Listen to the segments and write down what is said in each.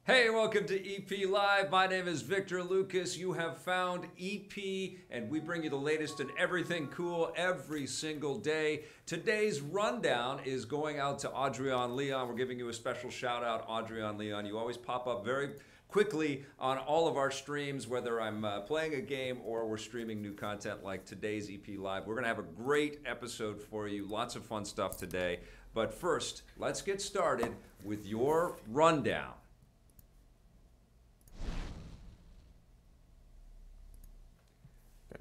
Hey, welcome to EP Live. My name is Victor Lucas. You have found EP, and we bring you the latest in everything cool every single day. Today's rundown is going out to Adrian Leon. We're giving you a special shout out, Adrian Leon. You always pop up very quickly on all of our streams, whether I'm playing a game or we're streaming new content like today's EP Live. We're going to have a great episode for you. Lots of fun stuff today. But first, let's get started with your rundown.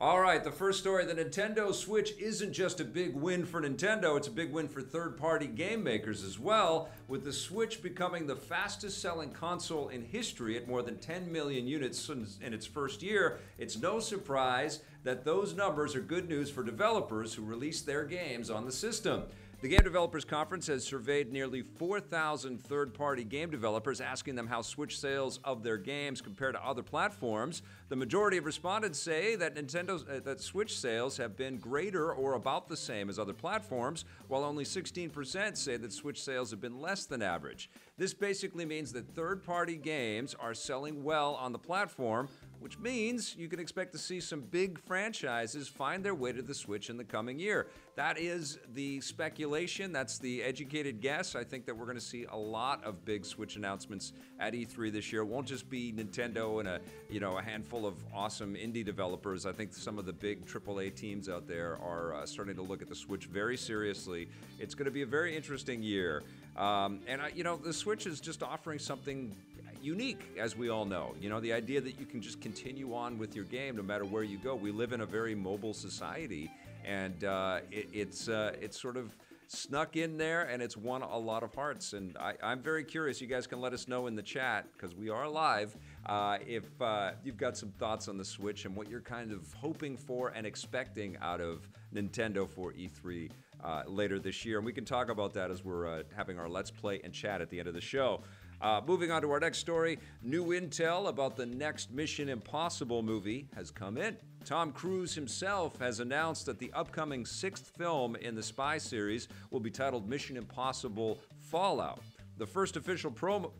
All right, the first story, the Nintendo Switch isn't just a big win for Nintendo, it's a big win for third-party game makers as well, with the Switch becoming the fastest-selling console in history at more than 10 million units in its first year. It's no surprise that those numbers are good news for developers who release their games on the system. The Game Developers Conference has surveyed nearly 4,000 third-party game developers, asking them how Switch sales of their games compare to other platforms. The majority of respondents say that that Switch sales have been greater or about the same as other platforms, while only 16% say that Switch sales have been less than average. This basically means that third-party games are selling well on the platform, which means you can expect to see some big franchises find their way to the Switch in the coming year. That is the speculation. That's the educated guess. I think that we're going to see a lot of big Switch announcements at E3 this year. It won't just be Nintendo and a handful of awesome indie developers. I think some of the big AAA teams out there are starting to look at the Switch very seriously. It's going to be a very interesting year. The Switch is just offering something unique, as we all know. You know, the idea that you can just continue on with your game no matter where you go. We live in a very mobile society, and it's sort of snuck in there, and it's won a lot of hearts. And I'm very curious. You guys can let us know in the chat, because we are live, if you've got some thoughts on the Switch and what you're kind of hoping for and expecting out of Nintendo for E3 later this year. And we can talk about that as we're having our Let's Play and chat at the end of the show. Moving on to our next story, new intel about the next Mission Impossible movie has come in. Tom Cruise himself has announced that the upcoming 6th film in the spy series will be titled Mission Impossible Fallout. The first official promo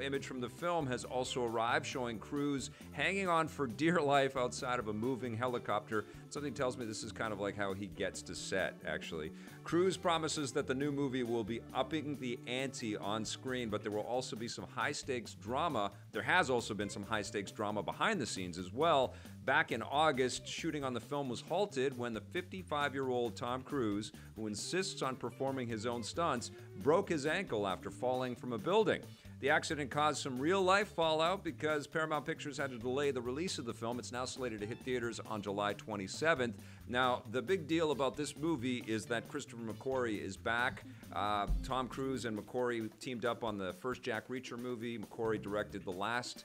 image from the film has also arrived, showing Cruise hanging on for dear life outside of a moving helicopter. Something tells me this is kind of like how he gets to set, actually. Cruise promises that the new movie will be upping the ante on screen, but there will also be some high-stakes drama. There has also been some high-stakes drama behind the scenes as well. Back in August, shooting on the film was halted when the 55-year-old Tom Cruise, who insists on performing his own stunts, broke his ankle after falling from a building. The accident caused some real-life fallout because Paramount Pictures had to delay the release of the film. It's now slated to hit theaters on July 27th. Now, the big deal about this movie is that Christopher McQuarrie is back. Tom Cruise and McQuarrie teamed up on the first Jack Reacher movie. McQuarrie directed the last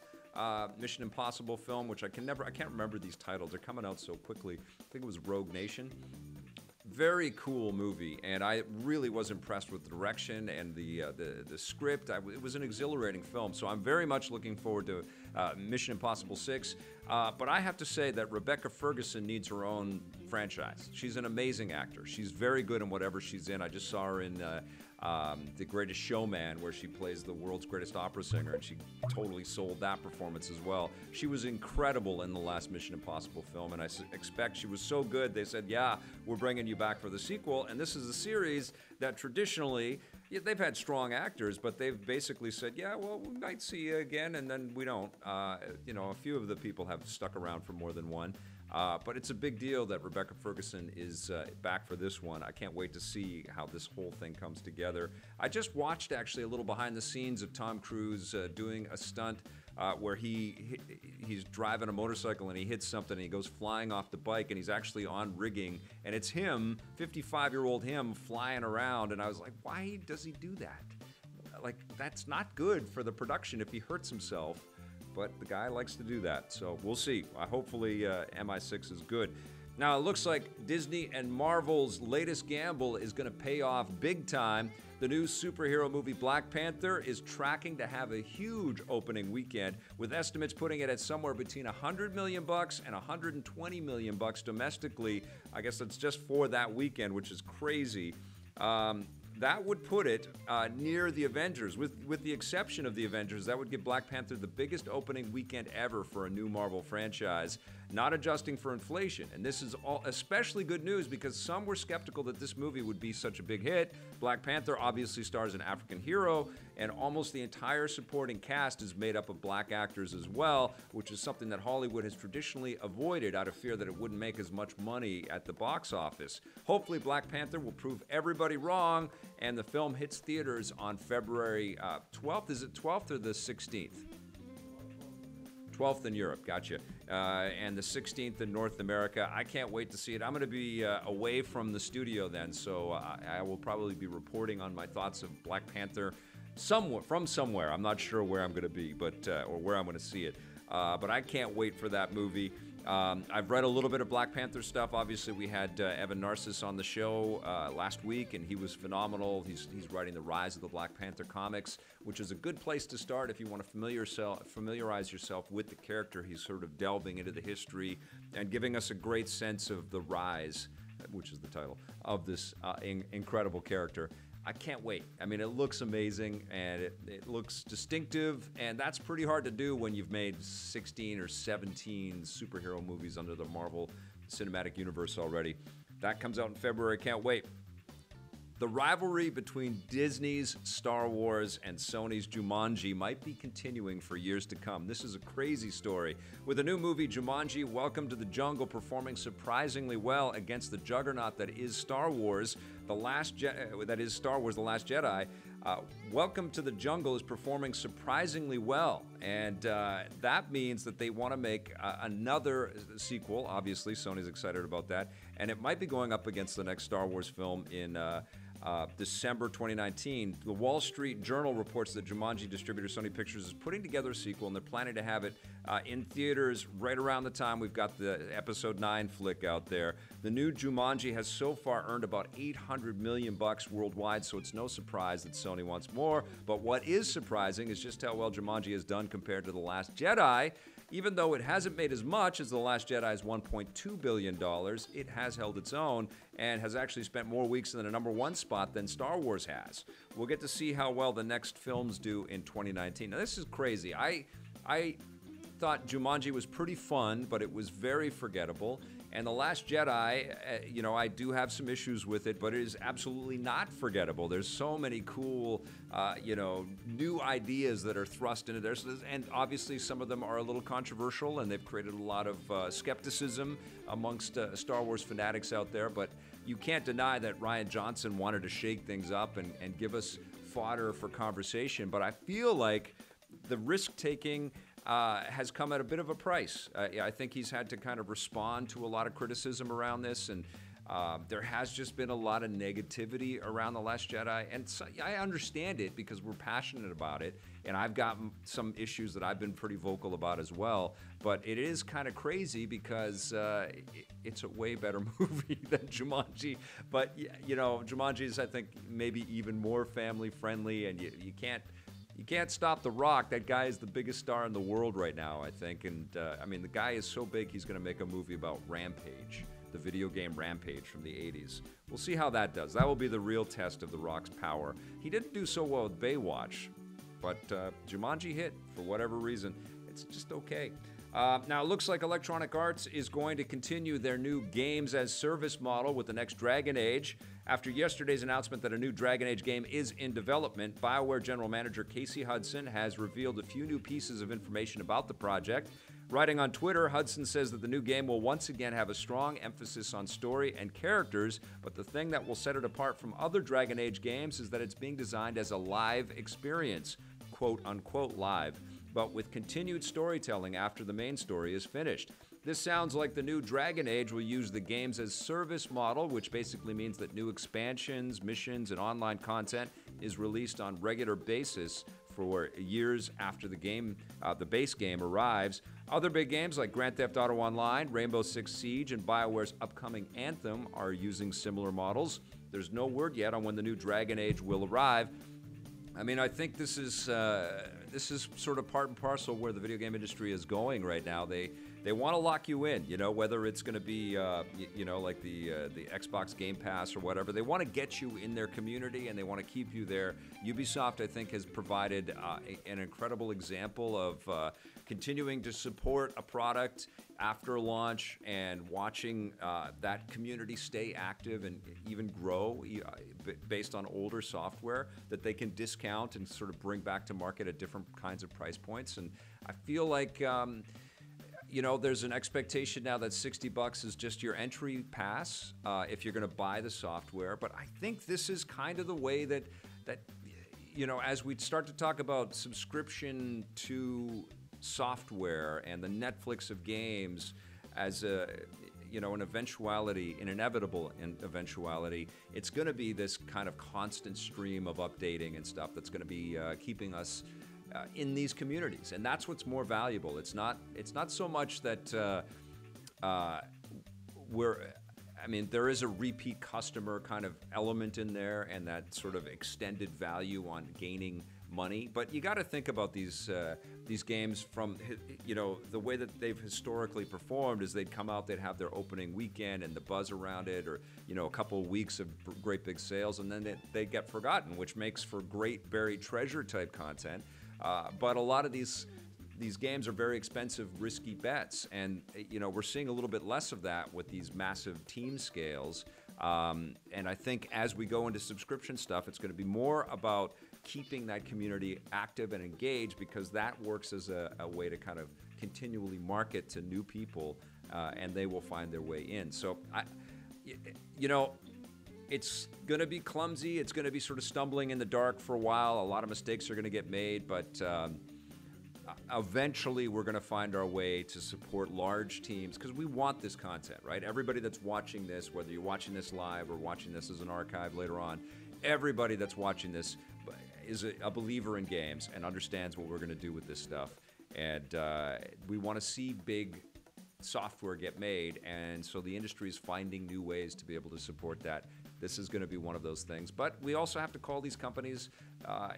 Mission Impossible film, which I can't remember these titles. They're coming out so quickly. I think it was Rogue Nation. Very cool movie, and I really was impressed with the direction and the script. It was an exhilarating film, so I'm very much looking forward to Mission Impossible 6. But I have to say that Rebecca Ferguson needs her own franchise. She's an amazing actor. She's very good in whatever she's in. I just saw her in The Greatest Showman, where she plays the world's greatest opera singer, and she totally sold that performance as well. She was incredible in the last Mission Impossible film, and I expect she was so good, they said, yeah, we're bringing you back for the sequel. And this is a series that traditionally, they've had strong actors, but they've basically said, yeah, well, we might see you again, and then we don't. A few of the people have stuck around for more than one. But it's a big deal that Rebecca Ferguson is back for this one. I can't wait to see how this whole thing comes together. I just watched, actually, a little behind the scenes of Tom Cruise doing a stunt where he's driving a motorcycle and he hits something and he goes flying off the bike, and he's actually on rigging, and it's him, 55-year-old him, flying around. And I was like, why does he do that? Like, that's not good for the production if he hurts himself. But the guy likes to do that, so we'll see. Hopefully MI6 is good. Now, it looks like Disney and Marvel's latest gamble is going to pay off big time. The new superhero movie Black Panther is tracking to have a huge opening weekend, with estimates putting it at somewhere between $100 million and $120 million domestically. I guess that's just for that weekend, which is crazy. that would put it near the Avengers. With the exception of the Avengers, that would give Black Panther the biggest opening weekend ever for a new Marvel franchise, not adjusting for inflation. And this is especially good news because some were skeptical that this movie would be such a big hit. Black Panther obviously stars an African hero, and almost the entire supporting cast is made up of black actors as well, which is something that Hollywood has traditionally avoided out of fear that it wouldn't make as much money at the box office. Hopefully, Black Panther will prove everybody wrong, and the film hits theaters on February 12th. Is it 12th or the 16th? 12th in Europe, gotcha. And the 16th in North America. I can't wait to see it. I'm going to be away from the studio then, so I will probably be reporting on my thoughts of Black Panther from somewhere. I'm not sure where I'm going to be, but or where I'm going to see it. But I can't wait for that movie. I've read a little bit of Black Panther stuff. Obviously, we had Evan Narcisse on the show last week, and he was phenomenal. He's writing the Rise of the Black Panther comics, which is a good place to start if you want to familiarize yourself with the character. He's sort of delving into the history and giving us a great sense of the rise, which is the title, of this incredible character. I can't wait. I mean, it looks amazing, and it looks distinctive, and that's pretty hard to do when you've made 16 or 17 superhero movies under the Marvel Cinematic Universe already. That comes out in February. Can't wait. The rivalry between Disney's Star Wars and Sony's Jumanji might be continuing for years to come. This is a crazy story. With the new movie Jumanji, Welcome to the Jungle, performing surprisingly well against the juggernaut that is Star Wars, The Last Jedi, Welcome to the Jungle is performing surprisingly well, and that means that they want to make another sequel. Obviously, Sony's excited about that, and it might be going up against the next Star Wars film in December 2019. The Wall Street Journal reports that Jumanji distributor Sony Pictures is putting together a sequel, and they're planning to have it in theaters right around the time we've got the Episode 9 flick out there. The new Jumanji has so far earned about $800 million worldwide, so it's no surprise that Sony wants more. But what is surprising is just how well Jumanji has done compared to The Last Jedi. Even though it hasn't made as much as The Last Jedi's $1.2 billion, it has held its own and has actually spent more weeks in the #1 spot than Star Wars has. We'll get to see how well the next films do in 2019. Now, this is crazy. I thought Jumanji was pretty fun, but it was very forgettable. And The Last Jedi, I do have some issues with it, but it is absolutely not forgettable. There's so many cool, new ideas that are thrust into there. And obviously some of them are a little controversial, and they've created a lot of skepticism amongst Star Wars fanatics out there. But you can't deny that Rian Johnson wanted to shake things up and give us fodder for conversation. But I feel like the risk-taking has come at a bit of a price. I think he's had to kind of respond to a lot of criticism around this, and there has just been a lot of negativity around The Last Jedi, and so, I understand it because we're passionate about it, and I've got some issues that I've been pretty vocal about as well, but it is kind of crazy because it's a way better movie than Jumanji, but Jumanji is, I think, maybe even more family-friendly, and you can't stop The Rock. That guy is the biggest star in the world right now, I think. And, the guy is so big, he's going to make a movie about Rampage, the video game Rampage from the 80s. We'll see how that does. That will be the real test of The Rock's power. He didn't do so well with Baywatch, but Jumanji hit for whatever reason. It's just okay. Now, it looks like Electronic Arts is going to continue their new games-as-service model with the next Dragon Age. After yesterday's announcement that a new Dragon Age game is in development, BioWare General Manager Casey Hudson has revealed a few new pieces of information about the project. Writing on Twitter, Hudson says that the new game will once again have a strong emphasis on story and characters, but the thing that will set it apart from other Dragon Age games is that it's being designed as a live experience, quote-unquote live, but with continued storytelling after the main story is finished. This sounds like the new Dragon Age will use the games-as-service model, which basically means that new expansions, missions, and online content is released on regular basis for years after the base game arrives. Other big games like Grand Theft Auto Online, Rainbow Six Siege, and BioWare's upcoming Anthem are using similar models. There's no word yet on when the new Dragon Age will arrive. I think this is sort of part and parcel where the video game industry is going right now. They they want to lock you in, you know, whether it's going to be, you know, like the Xbox Game Pass or whatever. They want to get you in their community and they want to keep you there. Ubisoft, I think, has provided an incredible example of continuing to support a product after launch and watching that community stay active and even grow based on older software that they can discount and sort of bring back to market at different kinds of price points. And I feel like, you know, there's an expectation now that $60 is just your entry pass if you're going to buy the software. But I think this is kind of the way that you know, as we start to talk about subscription to software and the Netflix of games as a, you know, an inevitable eventuality, it's going to be this kind of constant stream of updating and stuff that's going to be keeping us in these communities, and that's what's more valuable. It's not so much that I mean, there is a repeat customer kind of element in there and that sort of extended value on gaining money. But you got to think about these games from, you know, the way that they've historically performed is they'd come out, they'd have their opening weekend and the buzz around it, or, you know, a couple of weeks of great big sales, and then they get forgotten, which makes for great buried treasure type content. But a lot of these games are very expensive, risky bets, and, you know, we're seeing a little bit less of that with these massive team scales. And I think as we go into subscription stuff, it's going to be more about keeping that community active and engaged, because that works as a way to kind of continually market to new people, and they will find their way in. So, you know, it's going to be clumsy. It's going to be sort of stumbling in the dark for a while. A lot of mistakes are going to get made, but eventually we're going to find our way to support large teams, because we want this content, right? Everybody that's watching this, whether you're watching this live or watching this as an archive later on, everybody that's watching this is a believer in games and understands what we're going to do with this stuff. And we want to see big software get made, and so the industry is finding new ways to be able to support that. This is going to be one of those things. But we also have to call these companies,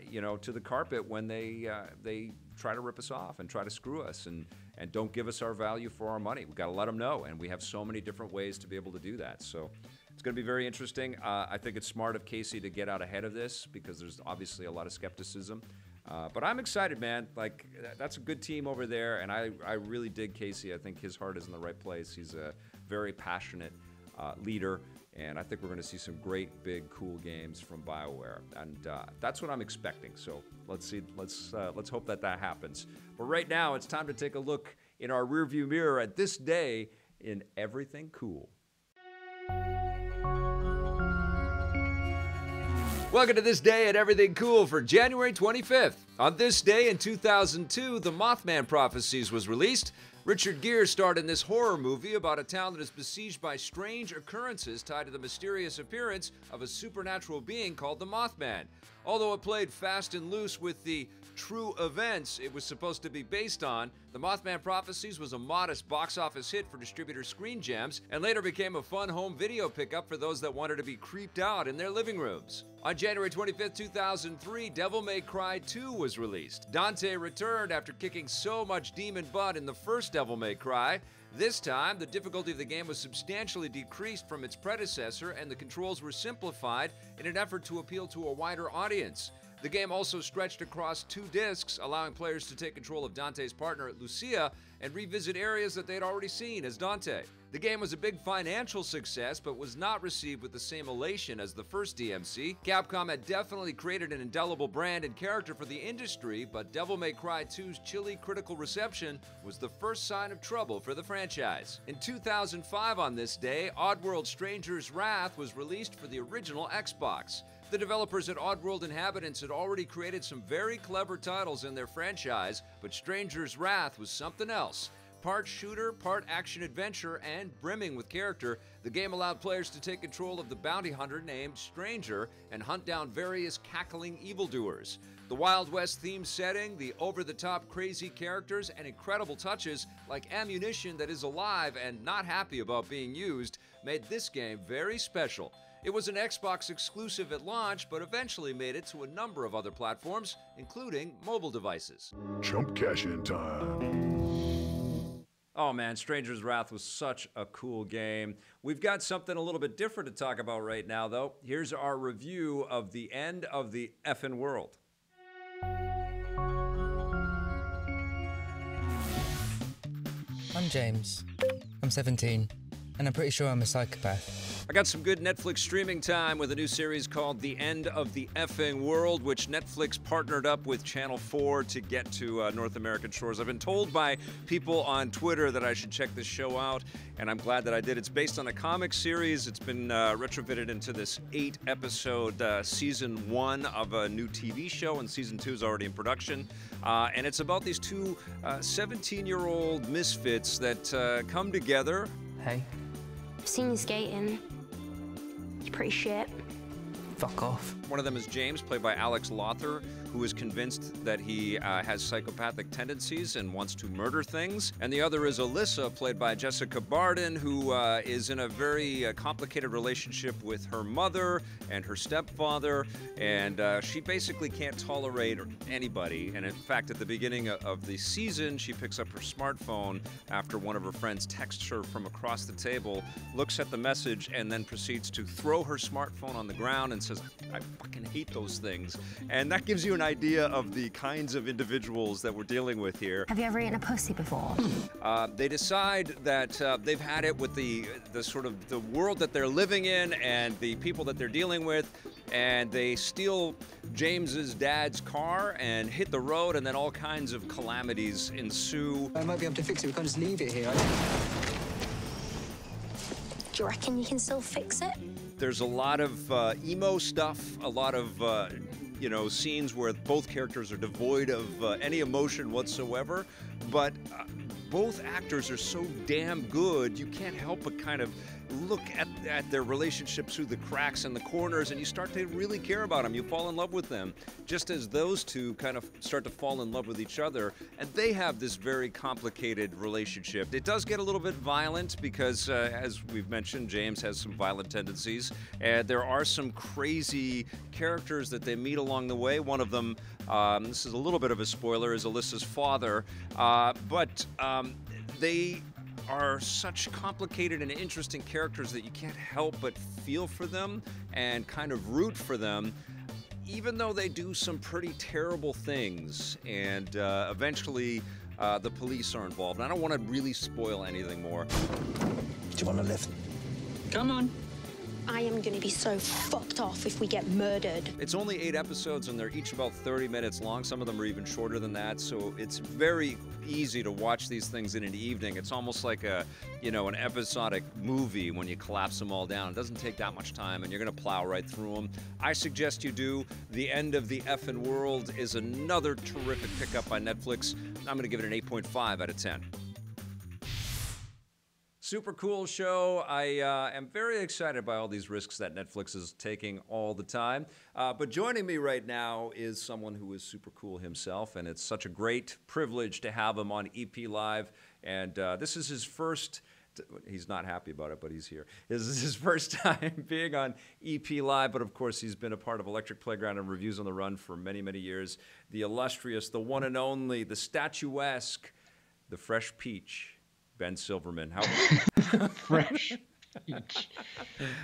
you know, to the carpet when they try to rip us off and try to screw us and don't give us our value for our money. We've got to let them know, and we have so many different ways to be able to do that. So it's going to be very interesting. I think it's smart of Casey to get out ahead of this, because there's obviously a lot of skepticism. But I'm excited, man. Like, that's a good team over there, and I really dig Casey. I think his heart is in the right place. He's a very passionate leader, and I think we're going to see some great, big, cool games from BioWare, and that's what I'm expecting. So let's see. Let's hope that happens. But right now, it's time to take a look in our rearview mirror at this day in everything cool. Welcome to this day at Everything Cool for January 25th. On this day in 2002, The Mothman Prophecies was released. Richard Gere starred in this horror movie about a town that is besieged by strange occurrences tied to the mysterious appearance of a supernatural being called the Mothman. Although it played fast and loose with the true events it was supposed to be based on, The Mothman Prophecies was a modest box office hit for distributor Screen Gems and later became a fun home video pickup for those that wanted to be creeped out in their living rooms. On January 25, 2003, Devil May Cry 2 was released. Dante returned after kicking so much demon butt in the first Devil May Cry. This time, the difficulty of the game was substantially decreased from its predecessor, and the controls were simplified in an effort to appeal to a wider audience. The game also stretched across 2 discs, allowing players to take control of Dante's partner, Lucia, and revisit areas that they'd already seen as Dante. The game was a big financial success, but was not received with the same elation as the first DMC. Capcom had definitely created an indelible brand and character for the industry, but Devil May Cry 2's chilly critical reception was the first sign of trouble for the franchise. In 2005 on this day, Oddworld Stranger's Wrath was released for the original Xbox. The developers at Oddworld Inhabitants had already created some very clever titles in their franchise, but Stranger's Wrath was something else. Part shooter, part action-adventure, and brimming with character, the game allowed players to take control of the bounty hunter named Stranger and hunt down various cackling evildoers. The Wild West-themed setting, the over-the-top crazy characters, and incredible touches like ammunition that is alive and not happy about being used made this game very special. It was an Xbox exclusive at launch, but eventually made it to a number of other platforms, including mobile devices. Chump cash-in time. Oh man, Stranger's Wrath was such a cool game. We've got something a little bit different to talk about right now, though. Here's our review of The End of the Effin' World. I'm James. I'm 17, and I'm pretty sure I'm a psychopath. I got some good Netflix streaming time with a new series called The End of the Effing World, which Netflix partnered up with Channel 4 to get to North American shores. I've been told by people on Twitter that I should check this show out, and I'm glad that I did. It's based on a comic series. It's been retrofitted into this 8-episode season 1 of a new TV show, and season 2 is already in production. And it's about these two 17-year-old misfits that come together. Hey, I've seen you skating. You're pretty shit. fuck off. One of them is James, played by Alex Lothar, who is convinced that he has psychopathic tendencies and wants to murder things. And the other is Alyssa, played by Jessica Barden, who is in a very complicated relationship with her mother and her stepfather. And she basically can't tolerate anybody. And in fact, at the beginning of the season, she picks up her smartphone after one of her friends texts her from across the table, looks at the message, and then proceeds to throw her smartphone on the ground and says, "I fucking hate those things." And that gives you an idea of the kinds of individuals that we're dealing with here. Have you ever eaten a pussy before? They decide that they've had it with the sort of the world that they're living in and the people that they're dealing with, and they steal James's dad's car and hit the road, and then all kinds of calamities ensue. I might be able to fix it. We can't just leave it here. Do you reckon you can still fix it? There's a lot of emo stuff, a lot of scenes where both characters are devoid of any emotion whatsoever, but both actors are so damn good, you can't help but kind of look at their relationships through the cracks and the corners, and you start to really care about them. You fall in love with them, just as those two kind of start to fall in love with each other, and they have this very complicated relationship. It does get a little bit violent because, as we've mentioned, James has some violent tendencies, and there are some crazy characters that they meet along the way. One of them, this is a little bit of a spoiler, is Alyssa's father, but they are such complicated and interesting characters that you can't help but feel for them and kind of root for them, even though they do some pretty terrible things, and eventually the police are involved. And I don't want to really spoil anything more. Do you want a lift? Come on. I am gonna be so fucked off if we get murdered. It's only 8 episodes, and they're each about 30 minutes long. Some of them are even shorter than that, so it's very easy to watch these things in an evening. It's almost like an episodic movie when you collapse them all down. It doesn't take that much time, and you're gonna plow right through them. I suggest you do. The End of the Effin' World is another terrific pickup by Netflix. I'm gonna give it an 8.5 out of 10. Super cool show. I am very excited by all these risks that Netflix is taking all the time. But joining me right now is someone who is super cool himself, and it's such a great privilege to have him on EP Live. And this is his first, he's not happy about it, but he's here. This is his first time being on EP Live, but of course he's been a part of Electric Playground and Reviews on the Run for many, many years. The illustrious, the one and only, the statuesque, the fresh peach, Ben Silverman. Fresh peach.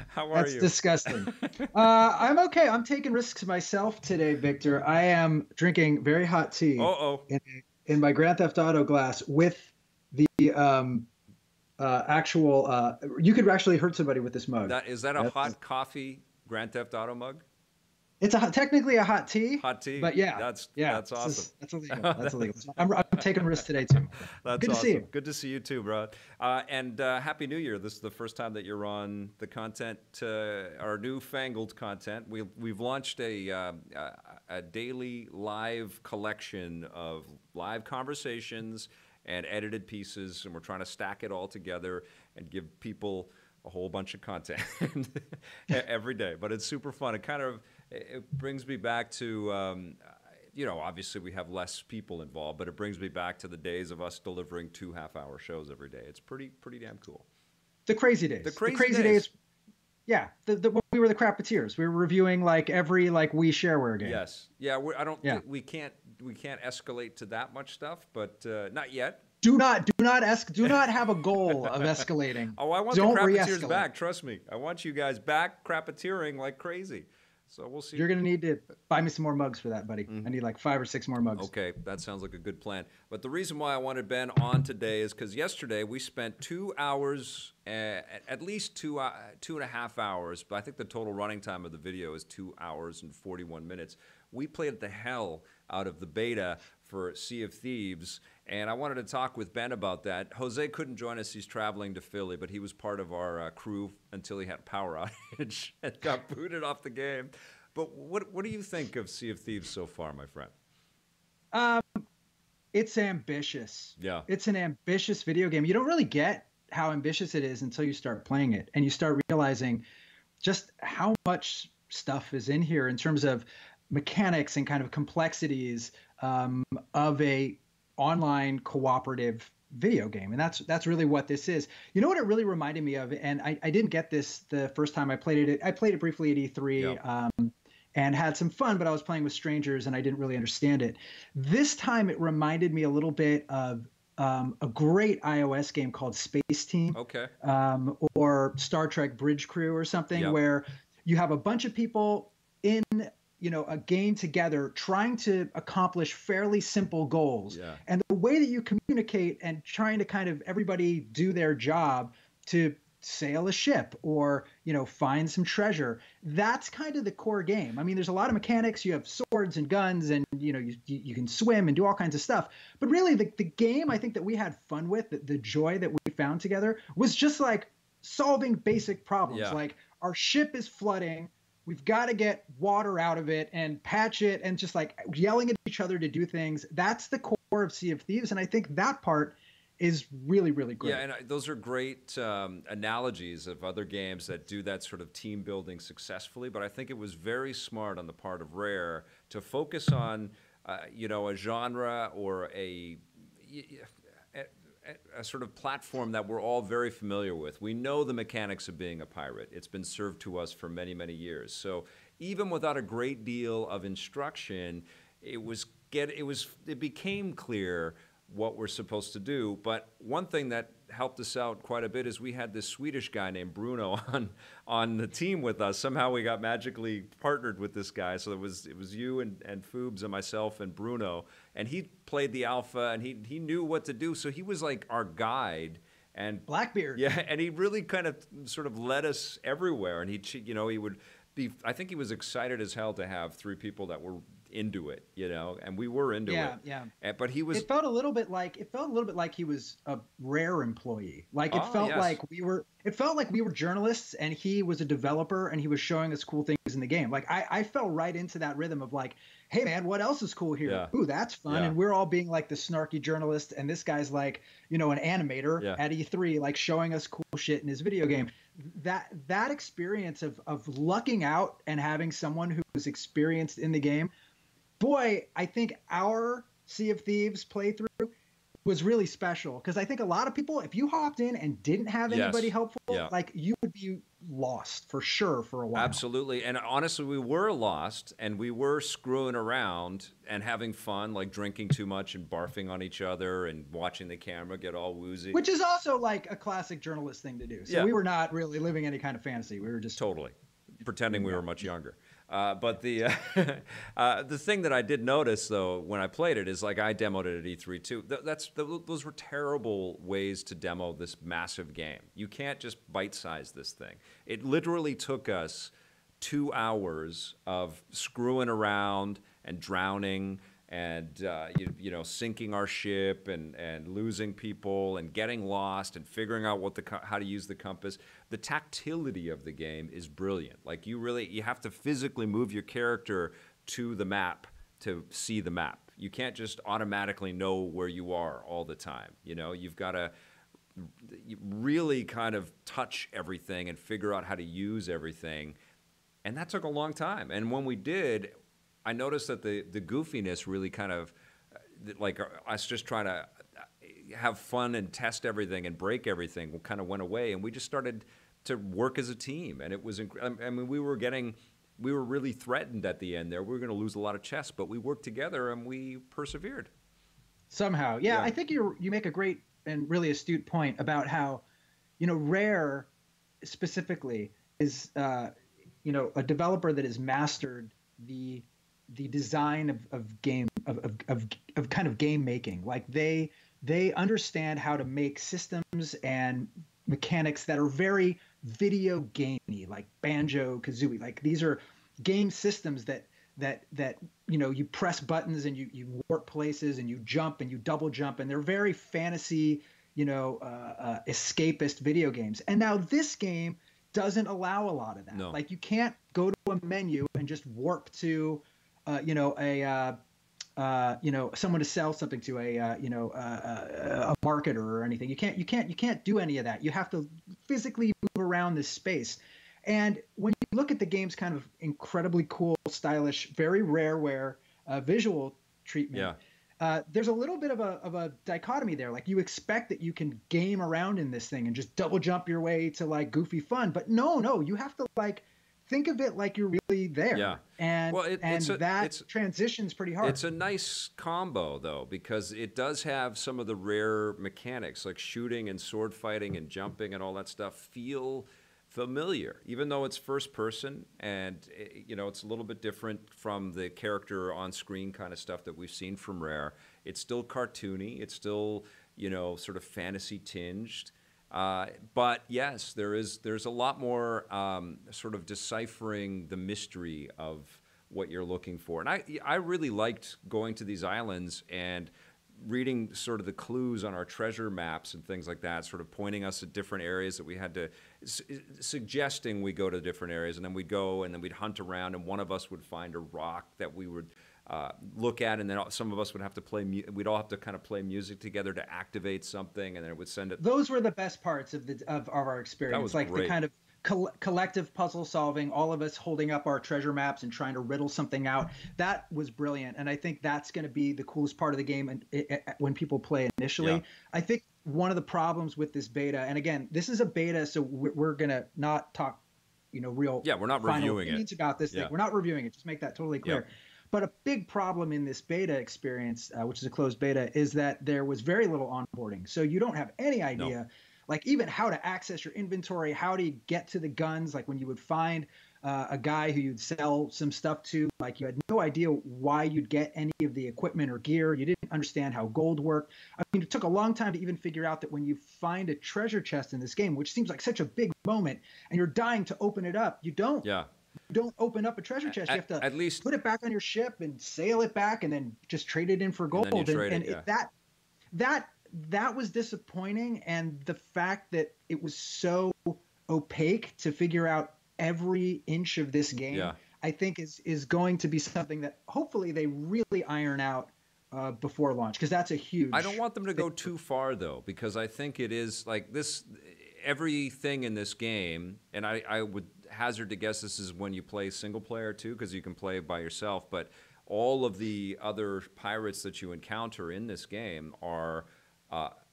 How are That's you? disgusting. I'm okay. I'm taking risks myself today, Victor. I am drinking very hot tea in my Grand Theft Auto glass with the actual. You could actually hurt somebody with this mug. Is that a hot coffee Grand Theft Auto mug? It's technically a hot tea. Hot tea. But yeah, that's awesome. That's illegal. That's illegal. I'm taking risks today too. That's good awesome. to see you. Good to see you too, bro. And Happy New Year. This is the first time that you're on the content, our newfangled content. We've launched a daily live collection of live conversations and edited pieces, and we're trying to stack it all together and give people a whole bunch of content every day. But it's super fun. It brings me back to, obviously we have less people involved, but it brings me back to the days of us delivering 2 half-hour shows every day. It's pretty damn cool. The crazy days. The crazy days. Yeah, when we were the Crappeteers. We were reviewing every Wii Shareware game. Yes. Yeah. We can't escalate to that much stuff, but not yet. Do not have a goal of escalating. Oh, I want Don't the Crappeteers re-escalate. back. Trust me. I want you guys back crappeteering like crazy. So we'll see. You're going to need to buy me some more mugs for that, buddy. I need like 5 or 6 more mugs. Okay, that sounds like a good plan. But the reason why I wanted Ben on today is because yesterday we spent 2 hours, at least 2.5 hours, but I think the total running time of the video is 2 hours and 41 minutes. We played the hell out of the beta for Sea of Thieves, and I wanted to talk with Ben about that. Jose couldn't join us. He's traveling to Philly, but he was part of our crew until he had a power outage and got booted off the game. But what do you think of Sea of Thieves so far, my friend? It's ambitious. Yeah. It's an ambitious video game. You don't really get how ambitious it is until you start playing it, and you start realizing just how much stuff is in here in terms of mechanics and kind of complexities of a online cooperative video game. And that's really what this is. You know what it really reminded me of, and I didn't get this the first time I played it. I played it briefly at E3 and had some fun, but I was playing with strangers and I didn't really understand it. This time it reminded me a little bit of a great iOS game called Space Team, or Star Trek Bridge Crew or something, where you have a bunch of people in a game together trying to accomplish fairly simple goals. Yeah. And the way that you communicate and trying to kind of everybody do their job to sail a ship or, find some treasure, that's kind of the core game. I mean, there's a lot of mechanics. You have swords and guns and, you can swim and do all kinds of stuff. But really the game I think that we had fun with, the joy that we found together was just like solving basic problems. Yeah. Like our ship is flooding. We've got to get water out of it and patch it and just like yelling at each other to do things. That's the core of Sea of Thieves. And I think that part is really, really great. Yeah, and those are great analogies of other games that do that sort of team building successfully. But I think it was very smart on the part of Rare to focus on, a genre or a sort of platform that we're all very familiar with. We know the mechanics of being a pirate. It's been served to us for many, many years. So even without a great deal of instruction, it became clear what we're supposed to do. But one thing that helped us out quite a bit is we had this Swedish guy named Bruno on the team with us. Somehow we got magically partnered with this guy. So it was you and Foobs and myself and Bruno. And he played the alpha and he knew what to do. So he was like our guide. And Blackbeard. Yeah, and he really kind of sort of led us everywhere. And he would be, I think he was excited as hell to have 3 people that were into it, and we were into it. Yeah. But he was. It felt a little bit like he was a Rare employee. Like it felt like we were. It felt like we were journalists, and he was a developer, and he was showing us cool things in the game. Like I fell right into that rhythm of like, hey man, what else is cool here? Yeah. Ooh, that's fun. Yeah. And we're all being like the snarky journalist, and this guy's like, an animator at E3, like showing us cool shit in his video game. That experience of lucking out and having someone who was experienced in the game. Boy, I think our Sea of Thieves playthrough was really special because I think a lot of people, if you hopped in and didn't have anybody helpful, like you would be lost for sure for a while. Absolutely. And honestly, we were lost and we were screwing around and having fun, like drinking too much and barfing on each other and watching the camera get all woozy. Which is also like a classic journalist thing to do. So we were not really living any kind of fantasy. We were just totally pretending we were much younger. But the thing that I did notice, though, when I played it is like I demoed it at E3, too. Those were terrible ways to demo this massive game. You can't just bite-size this thing. It literally took us 2 hours of screwing around and drowning and sinking our ship and losing people and getting lost and figuring out how to use the compass. The tactility of the game is brilliant. Like you have to physically move your character to the map to see the map. You can't just automatically know where you are all the time. You've got to really kind of touch everything and figure out how to use everything. And that took a long time. And when we did, I noticed that the goofiness really kind of, like us just trying to have fun and test everything and break everything kind of went away. And we just started to work as a team. And it was, we were really threatened at the end there. We were going to lose a lot of chess, but we worked together and we persevered. Somehow. Yeah, I think you make a great and really astute point about how, Rare specifically is, a developer that has mastered the design of game of kind of game making. Like they understand how to make systems and mechanics that are very video gamey, like Banjo Kazooie. Like these are game systems that you press buttons and you warp places and you jump and you double jump, and they're very fantasy, escapist video games. And now this game doesn't allow a lot of that. No. Like you can't go to a menu and just warp to someone to sell something to, a marketer or anything. You can't do any of that. You have to physically move around this space. And when you look at the game's kind of incredibly cool, stylish, very rareware visual treatment, there's a little bit of a dichotomy there. Like you expect that you can game around in this thing and just double jump your way to like goofy fun, but no, you have to like think of it like you're really there. Yeah. And that transition's pretty hard. It's a nice combo though, because it does have some of the rare mechanics like shooting and sword fighting and jumping and all that stuff feel familiar, even though it's first person and it's a little bit different from the character on screen kind of stuff that we've seen from Rare. It's still cartoony. It's still, sort of fantasy tinged. But yes, there's a lot more sort of deciphering the mystery of what you're looking for. And I really liked going to these islands and reading sort of the clues on our treasure maps and things like that, sort of pointing us at different areas that we had to, suggesting we go to different areas, and then we'd go and then we'd hunt around, and one of us would find a rock that we would look at, and then some of us would have to play. We'd all have to kind of play music together to activate something, and then it would send it. Those were the best parts of our experience. That was like great. The kind of collective puzzle solving, all of us holding up our treasure maps and trying to riddle something out. That was brilliant, and I think that's going to be the coolest part of the game. And when people play initially, I think one of the problems with this beta, and again, this is a beta, so we're going to not talk, real. Yeah, we're not reviewing it about this thing. We're not reviewing it. Just make that totally clear. But a big problem in this beta experience, which is a closed beta, is that there was very little onboarding. So you don't have any idea, like even how to access your inventory, how to get to the guns. Like when you would find a guy who you'd sell some stuff to, like you had no idea why you'd get any of the equipment or gear. You didn't understand how gold worked. I mean, it took a long time to even figure out that when you find a treasure chest in this game, which seems like such a big moment, and you're dying to open it up, you don't. Yeah. You don't open up a treasure chest. You have to at least put it back on your ship and sail it back, and then just trade it in for gold. That was disappointing, and the fact that it was so opaque to figure out every inch of this game, I think is going to be something that hopefully they really iron out before launch, because that's a huge. I don't want them to go too far though, because I think it is like this. Everything in this game, and I would hazard to guess this is when you play single player too, because you can play by yourself, but all of the other pirates that you encounter in this game are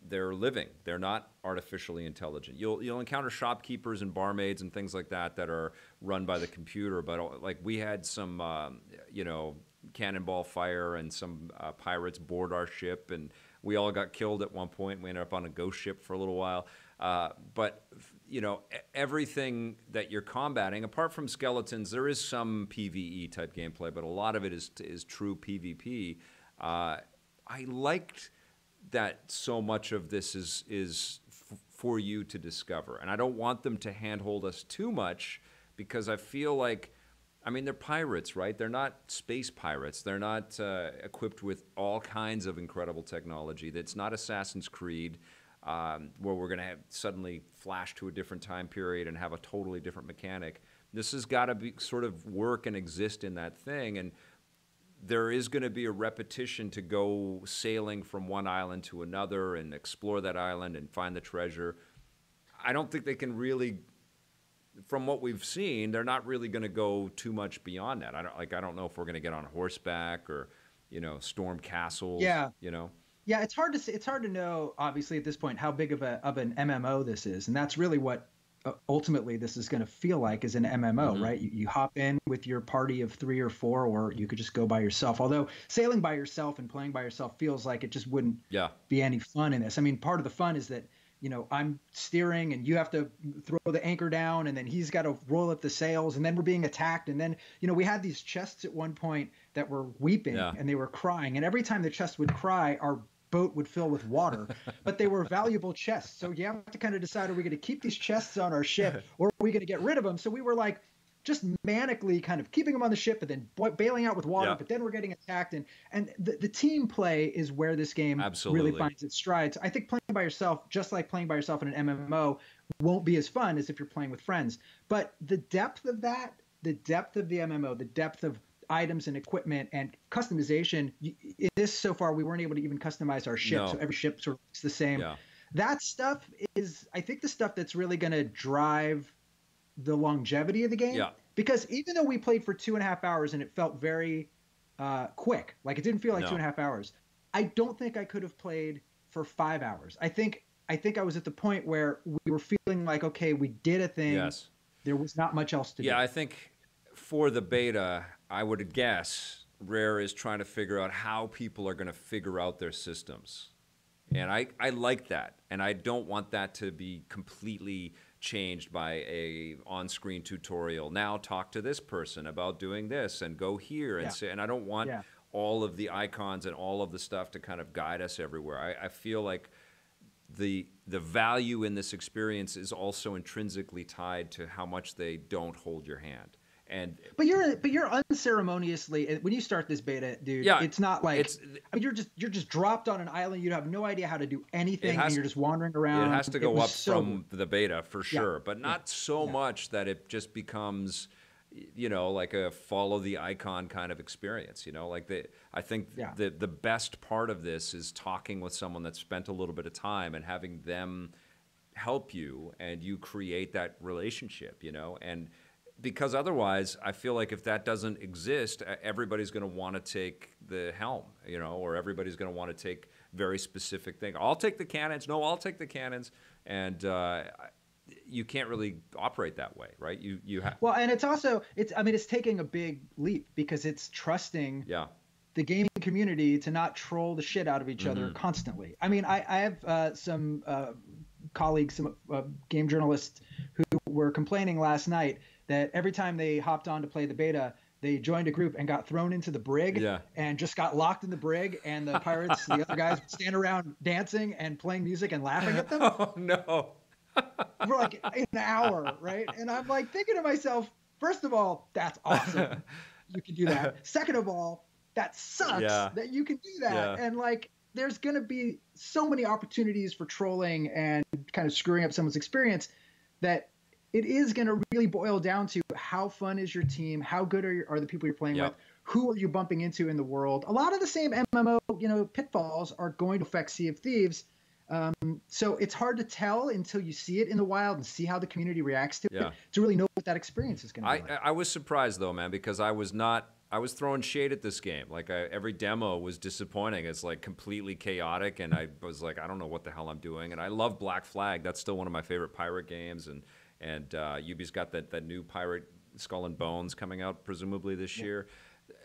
they're living. They're not artificially intelligent. You'll encounter shopkeepers and barmaids and things like that are run by the computer, but like we had some cannonball fire and some pirates board our ship, and we all got killed at one point. We ended up on a ghost ship for a little while. But everything that you're combating, apart from skeletons, there is some PvE type gameplay, but a lot of it is true PvP. I liked that so much of this is for you to discover, and I don't want them to handhold us too much, because I feel like, I mean, they're pirates, right? They're not space pirates. They're not equipped with all kinds of incredible technology. That's not Assassin's Creed, where we're going to have suddenly flash to a different time period and have a totally different mechanic. This has got to be sort of work and exist in that thing, and there is going to be a repetition to go sailing from one island to another and explore that island and find the treasure. I don't think they can really, from what we've seen, they're not really going to go too much beyond that. I don't know if we're going to get on horseback or, storm castles. Yeah. Yeah, it's hard to say. It's hard to know, obviously, at this point, how big of an MMO this is, and that's really what ultimately this is going to feel like as an MMO, Mm-hmm. right? You hop in with your party of 3 or 4, or you could just go by yourself. Although sailing by yourself and playing by yourself feels like it just wouldn't Yeah. be any fun in this. I mean, part of the fun is that, I'm steering and you have to throw the anchor down, and then he's got to roll up the sails, and then we're being attacked. And then, we had these chests at one point that were weeping and they were crying. And every time the chest would cry, our boat would fill with water, but they were valuable chests. So you have to kind of decide, are we going to keep these chests on our ship, or are we going to get rid of them? So we were like just manically kind of keeping them on the ship, but then bailing out with water, but then we're getting attacked. And the team play is where this game really finds its strides. I think playing by yourself, just like playing by yourself in an MMO, won't be as fun as if you're playing with friends. But the depth of that, the depth of the MMO, the depth of items and equipment and customization, in this so far we weren't able to even customize our ship. So every ship sort of looks the same. That stuff is, I think, the stuff that's really going to drive the longevity of the game. Because even though we played for 2.5 hours and it felt very quick, like it didn't feel like 2.5 hours, I don't think I could have played for 5 hours. I think I was at the point where we were feeling like, okay, we did a thing. There was not much else to do. I think for the beta, I would guess Rare is trying to figure out how people are going to figure out their systems. And I like that. And I don't want that to be completely changed by a on-screen tutorial. Now talk to this person about doing this and go here and say, and I don't want all of the icons and all of the stuff to kind of guide us everywhere. I feel like the value in this experience is also intrinsically tied to how much they don't hold your hand. But you're unceremoniously, when you start this beta, dude. It's not like you're just dropped on an island. You have no idea how to do anything, and you're just wandering around. It has to go up from the beta for sure, but not so much that it just becomes, like a follow the icon kind of experience. I think the best part of this is talking with someone that's spent a little bit of time and having them help you, and you create that relationship. And because otherwise, I feel like if that doesn't exist, everybody's going to want to take the helm, or everybody's going to want to take very specific things. I'll take the cannons. No, I'll take the cannons. And you can't really operate that way, right? Well, and it's also, it's taking a big leap because it's trusting the gaming community to not troll the shit out of each other constantly. I mean, I have some colleagues, some game journalists who were complaining last night that every time they hopped on to play the beta, they joined a group and got thrown into the brig and just got locked in the brig, and the pirates, the other guys, would stand around dancing and playing music and laughing at them. Oh, no. For like an hour, right? And I'm like thinking to myself, first of all, that's awesome. You can do that. Second of all, that sucks that you can do that. And like, there's going to be so many opportunities for trolling and kind of screwing up someone's experience that it is going to really boil down to how fun is your team, how good are the people you're playing with, who are you bumping into in the world. A lot of the same MMO, pitfalls are going to affect Sea of Thieves. So it's hard to tell until you see it in the wild and see how the community reacts to it to really know what that experience is going to be like. I was surprised though, man, because I was throwing shade at this game. Like every demo was disappointing. It's like completely chaotic, and I was like, I don't know what the hell I'm doing. And I love Black Flag. That's still one of my favorite pirate games. And Ubi's got that new pirate Skull and Bones coming out presumably this year.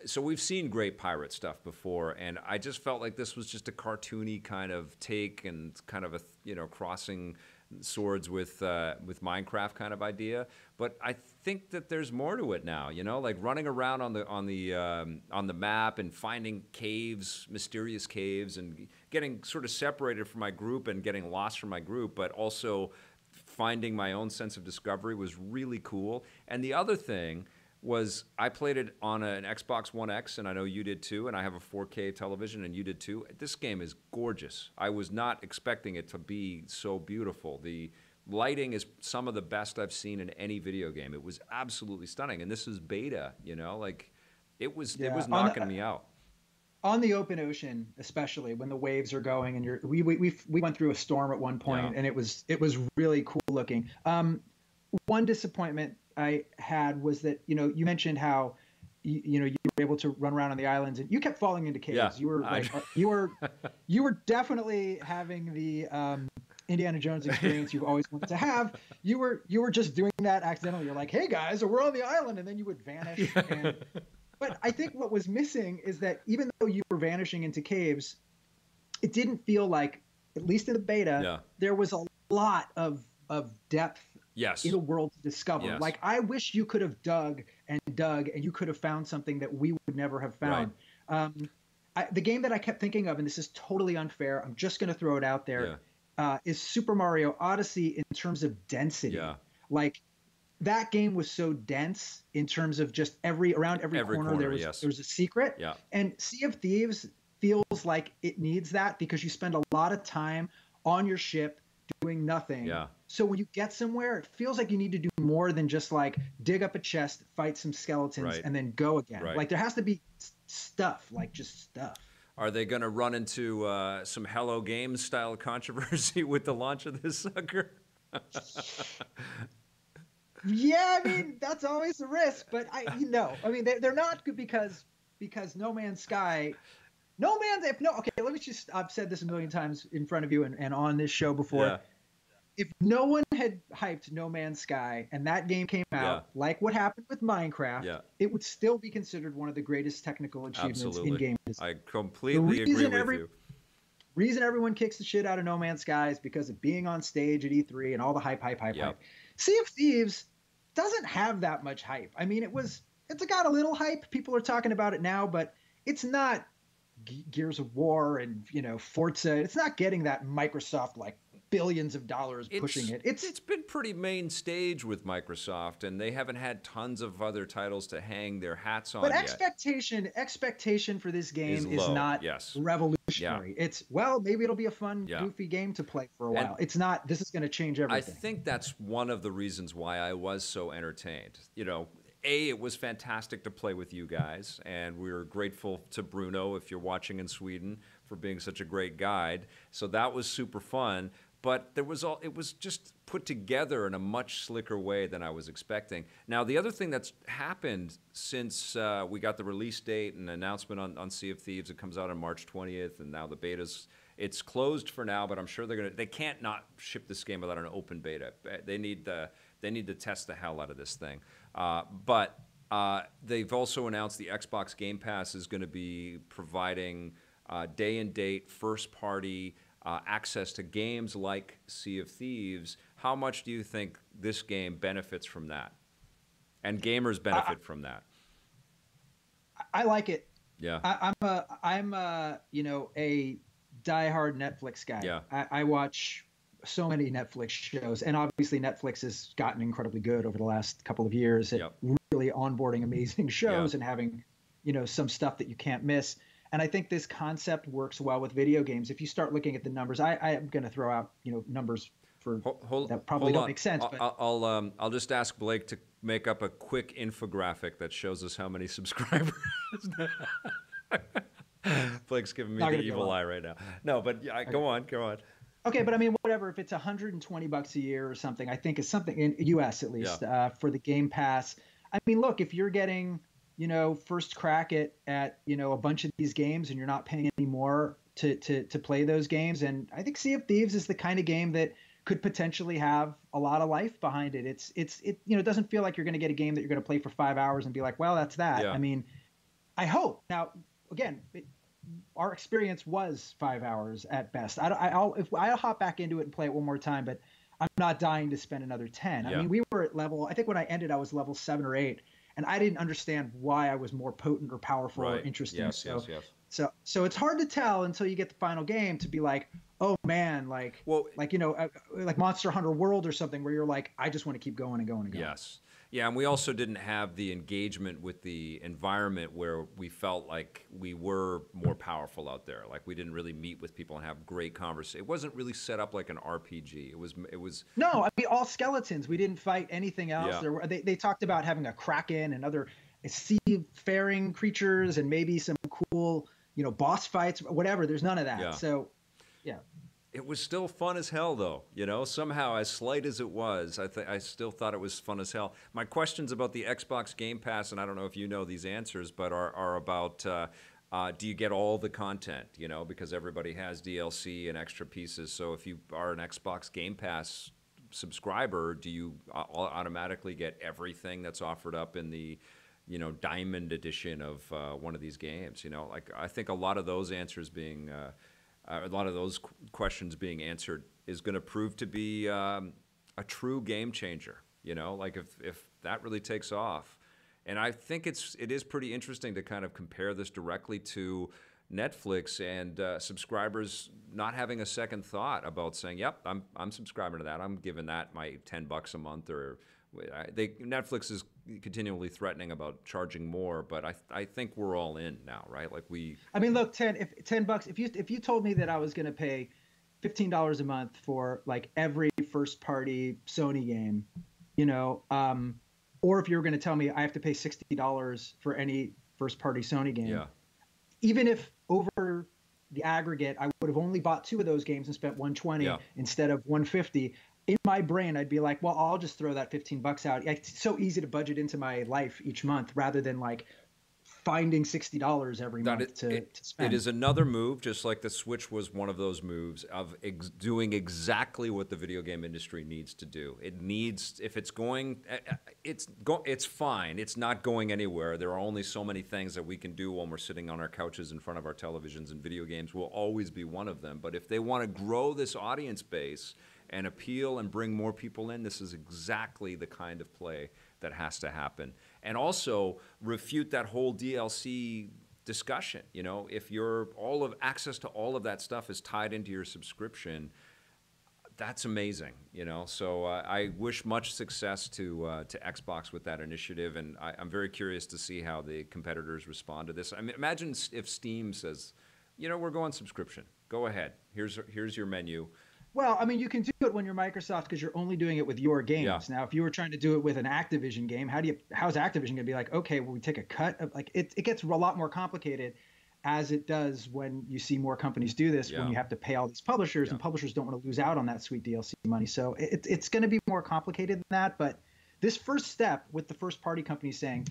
So we've seen great pirate stuff before, and I just felt like this was just a cartoony kind of take and kind of a crossing swords with Minecraft kind of idea. But I think that there's more to it now. Like running around on the map and finding caves, mysterious caves, and getting sort of separated from my group and getting lost from my group, but also finding my own sense of discovery was really cool. And the other thing was I played it on an Xbox One X, and I know you did too, and I have a 4K television, and you did too. This game is gorgeous. I was not expecting it to be so beautiful. The lighting is some of the best I've seen in any video game. It was absolutely stunning, and this is beta, like it was knocking me out. On the open ocean, especially when the waves are going, and we went through a storm at one point, and it was really cool looking. One disappointment I had was that you mentioned how you were able to run around on the islands, and you kept falling into caves. You were like you were definitely having the Indiana Jones experience you've always wanted to have. You were just doing that accidentally. You're like, hey guys, we're on the island, and then you would vanish. But I think what was missing is that even though you were vanishing into caves, it didn't feel like, at least in the beta, there was a lot of depth in a world to discover. Yes. Like, I wish you could have dug, and you could have found something that we would never have found. Right. The game that I kept thinking of, and this is totally unfair, I'm just going to throw it out there, is Super Mario Odyssey in terms of density. Yeah. Like, that game was so dense in terms of just around every corner there was a secret. Yeah. And Sea of Thieves feels like it needs that because you spend a lot of time on your ship doing nothing. Yeah. So when you get somewhere, it feels like you need to do more than just like dig up a chest, fight some skeletons, and then go again. Right. Like, there has to be stuff, like just stuff. Are they going to run into some Hello Games style controversy with the launch of this sucker? Yeah, I mean, that's always a risk, but I mean, they're not good because No Man's Sky, let me just, I've said this a million times in front of you and on this show before. Yeah. If no one had hyped No Man's Sky and that game came out, like what happened with Minecraft, it would still be considered one of the greatest technical achievements in game design. I completely agree with you. Reason everyone kicks the shit out of No Man's Sky is because of being on stage at E3 and all the hype. Sea of Thieves doesn't have that much hype. I mean, it's got a little hype. People are talking about it now, but it's not Gears of War and, Forza. It's not getting that Microsoft, like, billions of dollars pushing it. It's been pretty main stage with Microsoft, and they haven't had tons of other titles to hang their hats on but yet. Expectation for this game is not revolutionary. Yeah. It's, well, maybe it'll be a fun, goofy game to play for a while. It's not, this is going to change everything. I think that's one of the reasons why I was so entertained. It was fantastic to play with you guys, and we were grateful to Bruno, if you're watching in Sweden, for being such a great guide. So that was super fun. But it was just put together in a much slicker way than I was expecting. Now, the other thing that's happened since we got the release date and announcement on Sea of Thieves, it comes out on March 20th, and now the beta's, it's closed for now, but I'm sure they can't not ship this game without an open beta. They need to test the hell out of this thing. But they've also announced the Xbox Game Pass is going to be providing day and date, first party access to games like Sea of Thieves. How much do you think this game benefits from that? And gamers benefit from that? I like it. Yeah. I'm a diehard Netflix guy. Yeah. I watch so many Netflix shows, and obviously Netflix has gotten incredibly good over the last couple of years at really onboarding amazing shows and having, some stuff that you can't miss. And I think this concept works well with video games. If you start looking at the numbers, I am going to throw out, numbers for that probably don't make sense. But I'll just ask Blake to make up a quick infographic that shows us how many subscribers. Blake's giving me the evil eye right now. No, but go on. Okay, but I mean, whatever. If it's $120 a year or something, I think is something in US at least for the Game Pass. I mean, look, if you're getting first crack at a bunch of these games and you're not paying any more to play those games, and I think Sea of Thieves is the kind of game that could potentially have a lot of life behind it. It doesn't feel like you're going to get a game that you're going to play for 5 hours and be like, well, that's that. Yeah. I mean, I hope. Now, again, our experience was 5 hours at best. I'll hop back into it and play it one more time, but I'm not dying to spend another 10. Yeah. I mean, we were at level, I think when I ended, I was level 7 or 8. And I didn't understand why I was more potent or powerful or interesting. Yes. So it's hard to tell until you get the final game to be like, oh man, like Monster Hunter World or something where you're like, I just want to keep going and going and going. Yes. Yeah, and we also didn't have the engagement with the environment where we felt like we were more powerful out there. Like we didn't really meet with people and have great conversation. It wasn't really set up like an RPG. It was. No, I mean all skeletons. We didn't fight anything else. Yeah. They talked about having a kraken and other seafaring creatures and maybe some cool boss fights, whatever. There's none of that. Yeah. So, yeah. It was still fun as hell, though. Somehow, as slight as it was, I still thought it was fun as hell. My questions about the Xbox Game Pass, and I don't know if you know these answers, but are about Do you get all the content, you know, because everybody has DLC and extra pieces. So if you are an Xbox Game Pass subscriber, do you automatically get everything that's offered up in the, you know, Diamond edition of one of these games? You know, like, I think a lot of those answers being, a lot of those questions being answered is going to prove to be a true game changer. You know, like if that really takes off. And I think it is pretty interesting to kind of compare this directly to Netflix and subscribers not having a second thought about saying, "Yep, I'm subscribing to that. I'm giving that my $10 a month." Or Netflix is continually threatening about charging more, but I think we're all in now, right? Like I mean, look, $10 if you told me that I was going to pay $15 a month for like every first party Sony game, you know. Or if you were going to tell me I have to pay $60 for any first-party Sony game, yeah. Even if over the aggregate I would have only bought 2 of those games and spent $120 instead of $150, in my brain I'd be like, well, I'll just throw that $15 out. It's so easy to budget into my life each month rather than like finding $60 every month to spend. It is another move, just like the Switch was one of those moves of doing exactly what the video game industry needs to do. It needs, if it's going, it's fine. It's not going anywhere. There are only so many things that we can do when we're sitting on our couches in front of our televisions, and video games will always be one of them. But if they want to grow this audience base and appeal and bring more people in, this is exactly the kind of play that has to happen. And also refute that whole DLC discussion. You know, if access to all of that stuff is tied into your subscription, that's amazing. You know, so I wish much success to Xbox with that initiative, and I'm very curious to see how the competitors respond to this. I mean, imagine if Steam says, you know, we're going subscription. Go ahead. Here's your menu. Well, I mean, you can do it when you're Microsoft because you're only doing it with your games. Yeah. Now, if you were trying to do it with an Activision game, how's Activision going to be like, okay, well, we take a cut of, like, it gets a lot more complicated, as it does when you see more companies do this, when you have to pay all these publishers, and publishers don't want to lose out on that sweet DLC money. So it's going to be more complicated than that. But this first step with the first party company saying,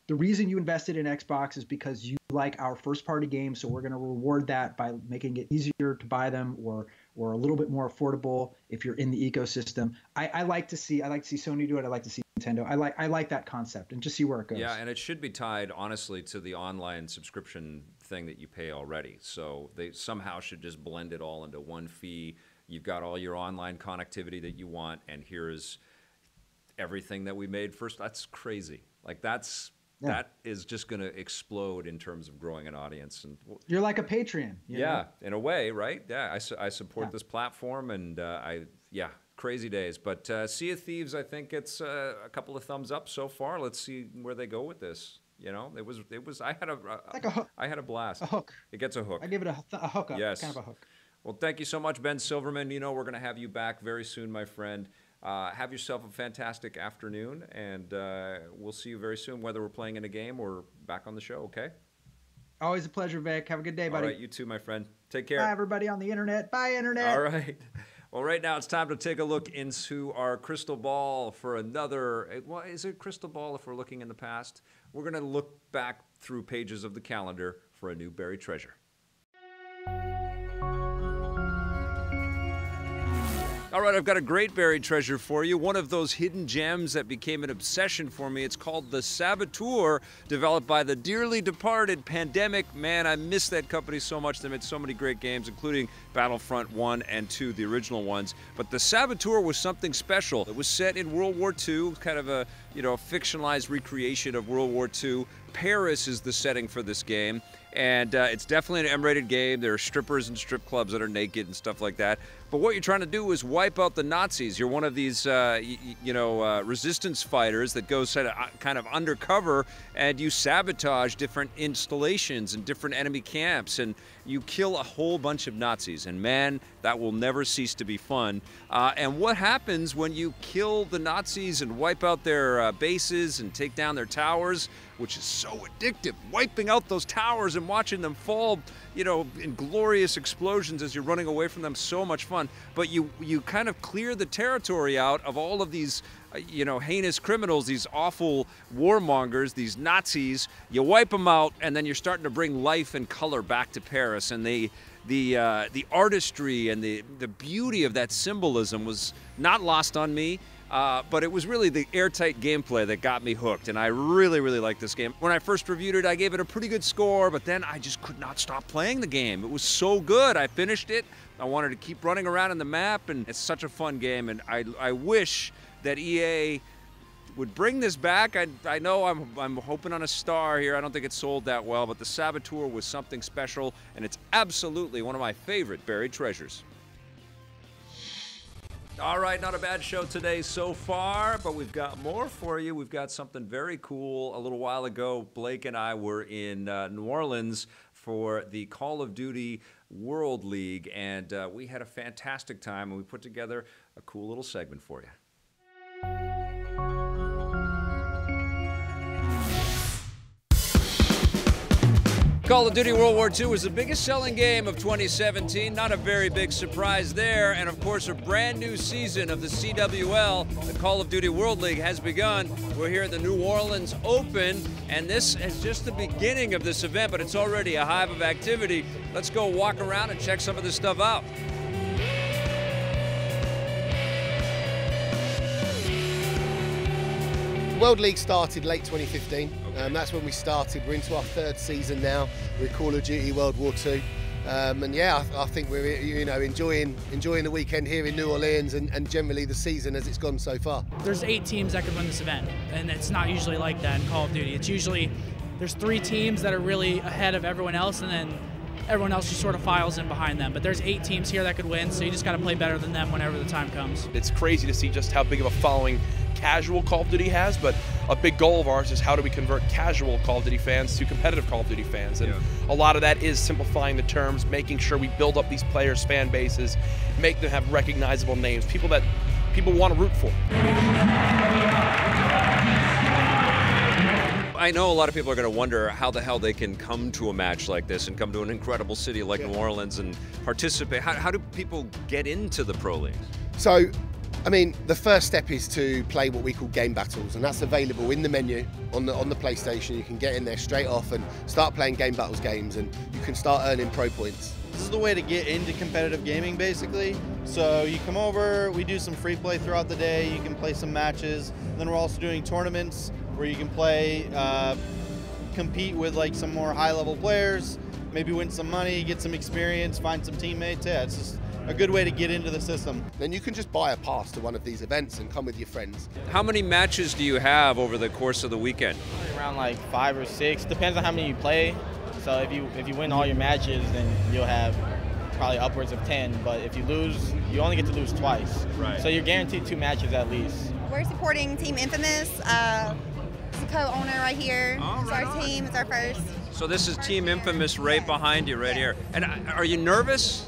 the reason you invested in Xbox is because you like our first party games, so we're going to reward that by making it easier to buy them or a little bit more affordable if you're in the ecosystem. I like to see Sony do it. I like to see Nintendo. I like that concept, and just see where it goes. Yeah, and it should be tied, honestly, to the online subscription thing that you pay already. So they somehow should just blend it all into one fee. You've got all your online connectivity that you want, and here's everything that we made first. That's crazy. Like, that is just going to explode in terms of growing an audience. And you're like a Patreon. You know? In a way, right? Yeah, I support this platform, and crazy days. But Sea of Thieves, I think it's a couple of thumbs up so far. Let's see where they go with this. You know, it was. I had like a hook. I had a blast. A hook. It gets a hook. I give it a hookup. Yes. Kind of a hook. Well, thank you so much, Ben Silverman. You know, we're going to have you back very soon, my friend. Have yourself a fantastic afternoon, and we'll see you very soon, whether we're playing in a game or back on the show, okay? Always a pleasure, Vic. Have a good day, buddy. All right, you too, my friend. Take care. Bye, everybody on the internet. Bye, internet. All right. Well, right now it's time to take a look into our crystal ball for another. Well, is it crystal ball if we're looking in the past? We're going to look back through pages of the calendar for a new buried treasure. All right, I've got a great buried treasure for you. One of those hidden gems that became an obsession for me. It's called the Saboteur, developed by the dearly departed Pandemic. Man, I miss that company so much. They made so many great games, including Battlefront 1 and 2, the original ones. But the Saboteur was something special. It was set in World War II, kind of a fictionalized recreation of World War II. Paris is the setting for this game, and it's definitely an M-rated game. There are strippers and strip clubs that are naked and stuff like that. But what you're trying to do is wipe out the Nazis. You're one of these, resistance fighters that goes kind of undercover, and you sabotage different installations and different enemy camps, and you kill a whole bunch of Nazis. And man, that will never cease to be fun. And what happens when you kill the Nazis and wipe out their bases and take down their towers, which is so addictive, wiping out those towers and watching them fall, in glorious explosions as you're running away from them, so much fun. But you kind of clear the territory out of all of these you know, heinous criminals, these awful warmongers, these Nazis. You wipe them out, and then you're starting to bring life and color back to Paris. And the artistry and the beauty of that symbolism was not lost on me. But it was really the airtight gameplay that got me hooked, and I really, really liked this game. When I first reviewed it, I gave it a pretty good score, but then I just could not stop playing the game. It was so good. I finished it. I wanted to keep running around on the map, and it's such a fun game, and I wish that EA would bring this back. I know I'm hoping on a star here. I don't think it sold that well, but the Saboteur was something special, and it's absolutely one of my favorite buried treasures. All right, not a bad show today so far, but we've got more for you. We've got something very cool. A little while ago, Blake and I were in New Orleans for the Call of Duty World League, and we had a fantastic time, and we put together a cool little segment for you. Call of Duty World War II was the biggest selling game of 2017. Not a very big surprise there. And of course, a brand new season of the CWL, the Call of Duty World League, has begun. We're here at the New Orleans Open, and this is just the beginning of this event, but it's already a hive of activity. Let's go walk around and check some of this stuff out. World League started late 2015. That's when we started. We're into our third season now with Call of Duty World War II. And yeah, I think we're enjoying the weekend here in New Orleans and generally the season as it's gone so far. There's 8 teams that could win this event, and it's not usually like that in Call of Duty. It's usually there's 3 teams that are really ahead of everyone else, and then everyone else just sort of files in behind them. But there's 8 teams here that could win, so you just got to play better than them whenever the time comes. It's crazy to see just how big of a following casual Call of Duty has, but a big goal of ours is how do we convert casual Call of Duty fans to competitive Call of Duty fans, and a lot of that is simplifying the terms, making sure we build up these players' fan bases, make them have recognizable names, people that people want to root for. I know a lot of people are going to wonder how the hell they can come to a match like this and come to an incredible city like New Orleans and participate. How do people get into the Pro Leagues? So, I mean, the first step is to play what we call game battles, and that's available in the menu on the PlayStation. You can get in there straight off and start playing game battles games, and you can start earning pro points. This is the way to get into competitive gaming, basically. So you come over, we do some free play throughout the day, you can play some matches, and then we're also doing tournaments where you can play, compete with like some more high-level players, maybe win some money, get some experience, find some teammates. Yeah, it's just a good way to get into the system. Then you can just buy a pass to one of these events and come with your friends. How many matches do you have over the course of the weekend? Around like 5 or 6, depends on how many you play. So if you win all your matches, then you'll have probably upwards of 10, but if you lose, you only get to lose twice. Right. So you're guaranteed 2 matches at least. We're supporting Team Infamous. It's the co-owner right here. It's our team, it's our first. So this is Team Infamous right behind you right here. And are you nervous?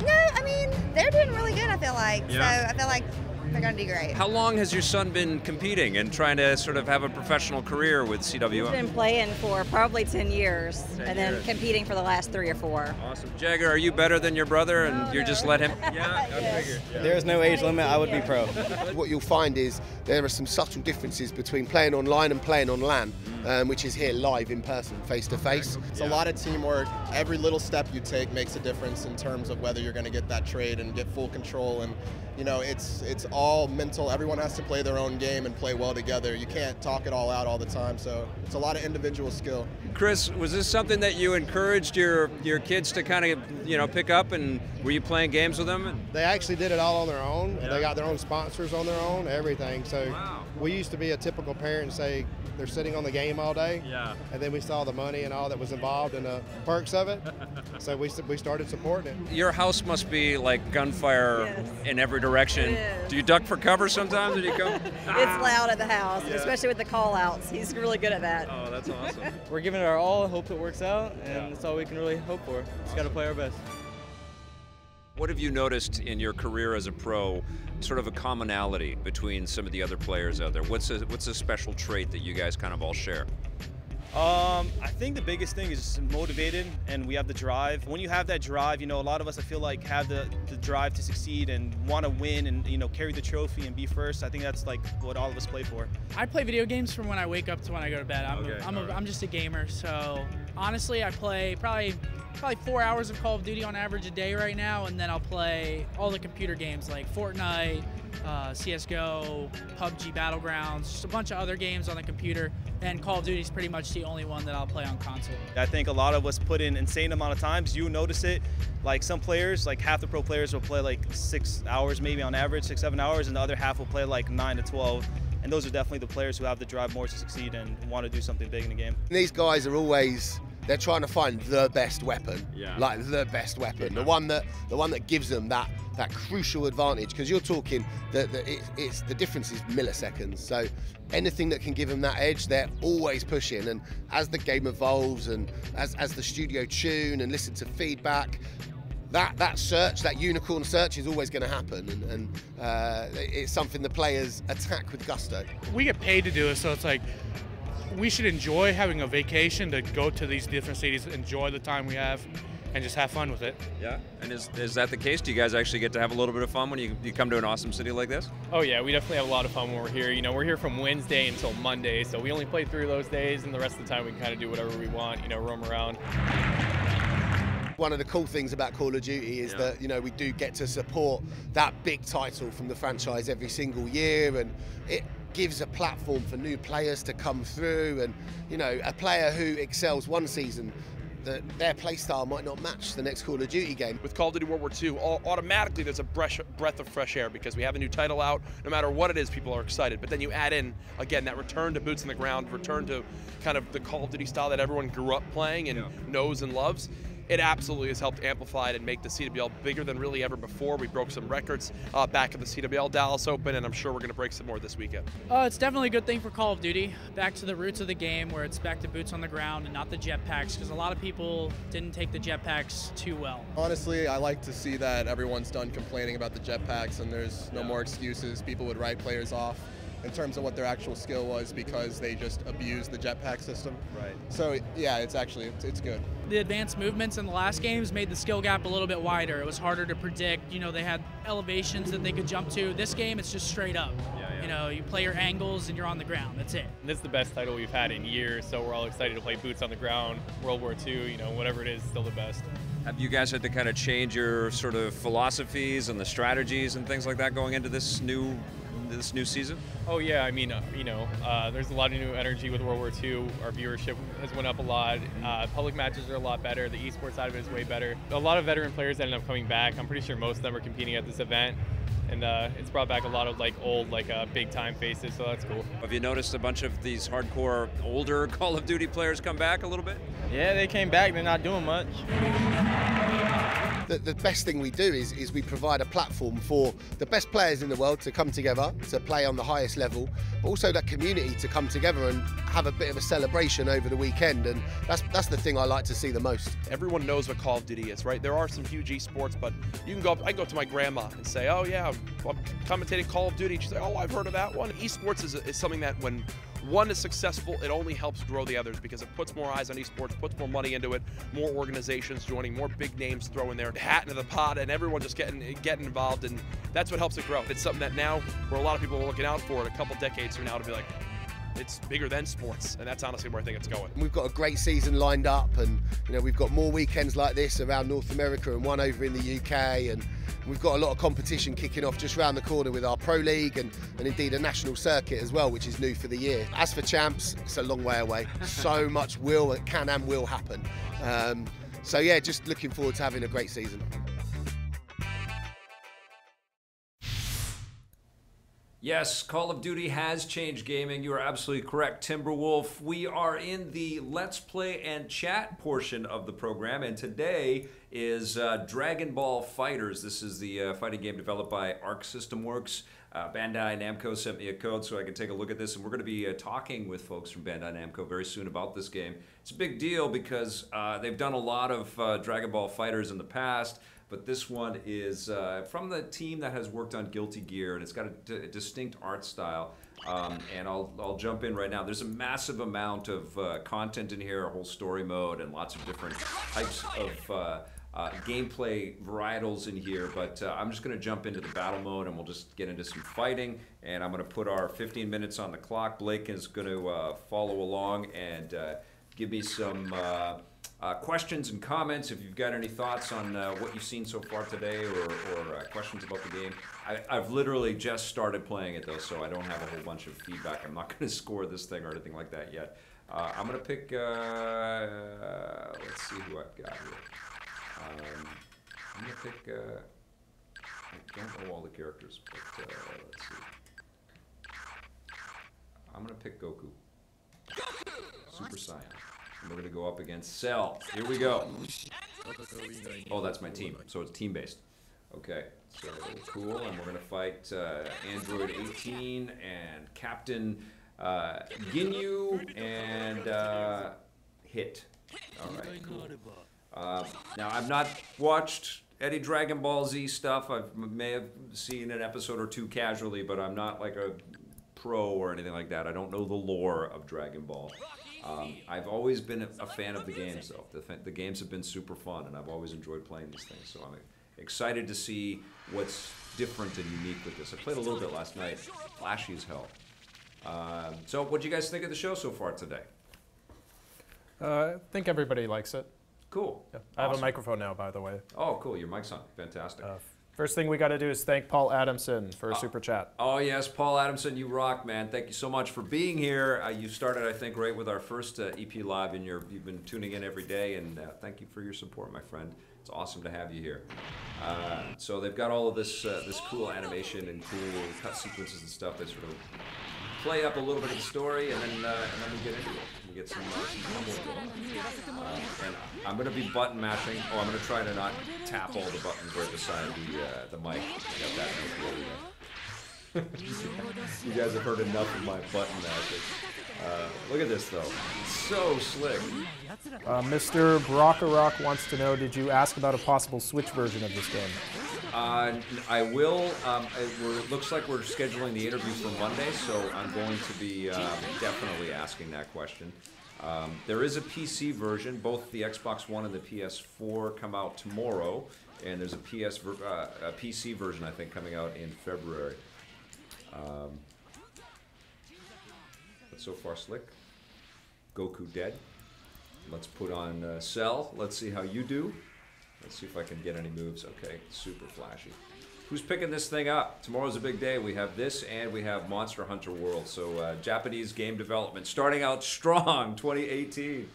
No, I mean, they're doing really good, I feel like. Yeah. So I feel like they're going to do great. How long has your son been competing and trying to sort of have a professional career with CWL? He's been playing for probably 10 years, and then competing for the last 3 or 4. Awesome. Jagger, are you better than your brother and you just let him? Yeah, I figured. If there's no age limit, I would be pro. What you'll find is there are some subtle differences between playing online and playing on LAN, which is here live in person, face to face. It's a lot of teamwork. Every little step you take makes a difference in terms of whether you're going to get that trade and get full control. And you know, it's all mental. Everyone has to play their own game and play well together. You can't talk it all out all the time. So it's a lot of individual skill. Chris, was this something that you encouraged your kids to kind of, pick up, and were you playing games with them? They actually did it all on their own. Yeah. They got their own sponsors on their own, everything. So we used to be a typical parent and say they're sitting on the game all day. Yeah. And then we saw the money and all that was involved and the perks of it. So we started supporting it. Your house must be like gunfire in every direction. Do you duck for cover sometimes when you come? It's loud at the house, especially with the call-outs. He's really good at that. Oh, that's awesome. We're giving it our all, hope it works out, and that's all we can really hope for. Just got to play our best. What have you noticed in your career as a pro, sort of a commonality between some of the other players out there? What's a special trait that you guys kind of all share? I think the biggest thing is just motivated, and we have the drive. When you have that drive, you know, a lot of us, I feel like, have the drive to succeed and want to win and, you know, carry the trophy and be first. I think that's like what all of us play for. I play video games from when I wake up to when I go to bed. I'm just a gamer, so honestly, I play probably 4 hours of Call of Duty on average a day right now, and then I'll play all the computer games like Fortnite, CSGO, PUBG Battlegrounds, just a bunch of other games on the computer, and Call of Duty is pretty much the only one that I'll play on console. I think a lot of us put in insane amount of times. You notice it, like some players, like half the pro players will play like 6 hours maybe on average, 6-7 hours, and the other half will play like 9 to 12. And those are definitely the players who have the drive more to succeed and want to do something big in the game. These guys are always, they're trying to find the best weapon, like the best weapon, the one that gives them that crucial advantage. Because you're talking the difference is milliseconds. So anything that can give them that edge, they're always pushing. And as the game evolves and as the studio tune and listen to feedback, that search, that unicorn search, is always going to happen, and it's something the players attack with gusto. We get paid to do it, so it's like, we should enjoy having a vacation to go to these different cities, enjoy the time we have, and just have fun with it. Yeah, and is that the case? Do you guys actually get to have a little bit of fun when you come to an awesome city like this? Oh yeah, we definitely have a lot of fun when we're here. You know, we're here from Wednesday until Monday, so we only play through those days, and the rest of the time we can kind of do whatever we want, you know, roam around. One of the cool things about Call of Duty is that, you know, we do get to support that big title from the franchise every single year, and it gives a platform for new players to come through. And, you know, a player who excels one season, their playstyle might not match the next Call of Duty game. With Call of Duty World War II, automatically there's a breath of fresh air because we have a new title out. No matter what it is, people are excited. But then you add in, again, that return to boots on the ground, return to kind of the Call of Duty style that everyone grew up playing and knows and loves. It absolutely has helped amplify it and make the CWL bigger than really ever before. We broke some records back at the CWL Dallas Open, and I'm sure we're going to break some more this weekend. It's definitely a good thing for Call of Duty. Back to the roots of the game, where it's back to boots on the ground and not the jetpacks, because a lot of people didn't take the jetpacks too well. Honestly, I like to see that everyone's done complaining about the jetpacks and there's no more excuses. People would write players off in terms of what their actual skill was because they just abused the jetpack system. Right. So yeah, it's good. The advanced movements in the last games made the skill gap a little bit wider. It was harder to predict. You know, they had elevations that they could jump to. This game, it's just straight up. You know, you play your angles and you're on the ground. That's it. This is the best title we've had in years, so we're all excited to play boots on the ground. World War II, you know, whatever it is, still the best. Have you guys had to kind of change your sort of philosophies and the strategies and things like that going into this new season? Oh yeah, I mean, you know, there's a lot of new energy with World War II. Our viewership has went up a lot. Public matches are a lot better. The esports side of it is way better. A lot of veteran players ended up coming back. I'm pretty sure most of them are competing at this event. And it's brought back a lot of like old, big time faces, so that's cool. Have you noticed a bunch of these hardcore, older Call of Duty players come back a little bit? Yeah, they came back. They're not doing much. The best thing we do is we provide a platform for the best players in the world to come together to play on the highest level, but also that community to come together and have a bit of a celebration over the weekend, and that's the thing I like to see the most. Everyone knows what Call of Duty is, right? There are some huge esports, but you can go. I go to my grandma and say, "Oh yeah, I'm commentating Call of Duty." She's like, "Oh, I've heard of that one." Esports is something that when one is successful, it only helps grow the others because it puts more eyes on esports, puts more money into it, more organizations joining, more big names throwing their hat into the pot, and everyone just getting involved, and that's what helps it grow. It's something that now, where a lot of people are looking out for it a couple decades from now to be like, it's bigger than sports, and that's honestly where I think it's going. We've got a great season lined up, and you know, we've got more weekends like this around North America and one over in the UK, and we've got a lot of competition kicking off just around the corner with our Pro League and indeed a national circuit as well, which is new for the year. As for champs, it's a long way away. So much can and will happen. So yeah, just looking forward to having a great season. Yes, Call of Duty has changed gaming. You are absolutely correct, Timberwolf. We are in the Let's Play and Chat portion of the program, and today is Dragon Ball FighterZ. This is the fighting game developed by Arc System Works. Bandai Namco sent me a code so I could take a look at this, and we're going to be talking with folks from Bandai Namco very soon about this game. It's a big deal because they've done a lot of Dragon Ball FighterZ in the past, but this one is from the team that has worked on Guilty Gear, and it's got a distinct art style. and I'll jump in right now. There's a massive amount of content in here, a whole story mode, and lots of different types of gameplay varietals in here, but I'm just going to jump into the battle mode and we'll just get into some fighting, and I'm going to put our 15 minutes on the clock. Blake is going to follow along and give me some questions and comments if you've got any thoughts on what you've seen so far today, or questions about the game. I've literally just started playing it though, so I don't have a whole bunch of feedback. I'm not going to score this thing or anything like that yet. I'm going to pick, let's see who I've got here. I'm going to pick, I don't know all the characters, but let's see. I'm going to pick Goku. Super Saiyan. And we're going to go up against Cell. Here we go. Oh, that's my team. So it's team-based. Okay, so cool. And we're going to fight Android 18 and Captain Ginyu and Hit. All right, cool. Now, I've not watched any Dragon Ball Z stuff. I may have seen an episode or two casually, but I'm not like a pro or anything like that. I don't know the lore of Dragon Ball. I've always been a fan of the games, though. The games have been super fun, and I've always enjoyed playing these things. So I'm excited to see what's different and unique with this. I played a little bit last night. Flashy as hell. So what do you guys think of the show so far today? I think everybody likes it. Cool. Yeah. I have a microphone now, by the way. Oh, cool. Your mic's on. Fantastic. First thing we got to do is thank Paul Adamson for a super chat. Oh, yes. Paul Adamson, you rock, man. Thank you so much for being here. You started, I think, right with our first EP Live, and you've been tuning in every day, and thank you for your support, my friend. It's awesome to have you here. So they've got all of this this cool animation and cool cut sequences and stuff that sort of play up a little bit of the story, and then we get into it. We get some combos going. And I'm going to be button mashing. Oh, I'm going to try to not tap all the buttons right beside the mic. Got that You guys have heard enough of my button mashing. Look at this, though. It's so slick. Mr. Brockarock wants to know, did you ask about a possible Switch version of this game? I will. It looks like we're scheduling the interview for Monday, so I'm going to be definitely asking that question. There is a PC version. Both the Xbox One and the PS4 come out tomorrow, and there's a PC version, I think, coming out in February. But so far, slick. Goku dead. Let's put on Cell. Let's see how you do. Let's see if I can get any moves. Okay, super flashy. Who's picking this thing up? Tomorrow's a big day. We have this, and we have Monster Hunter World. So Japanese game development starting out strong, 2018.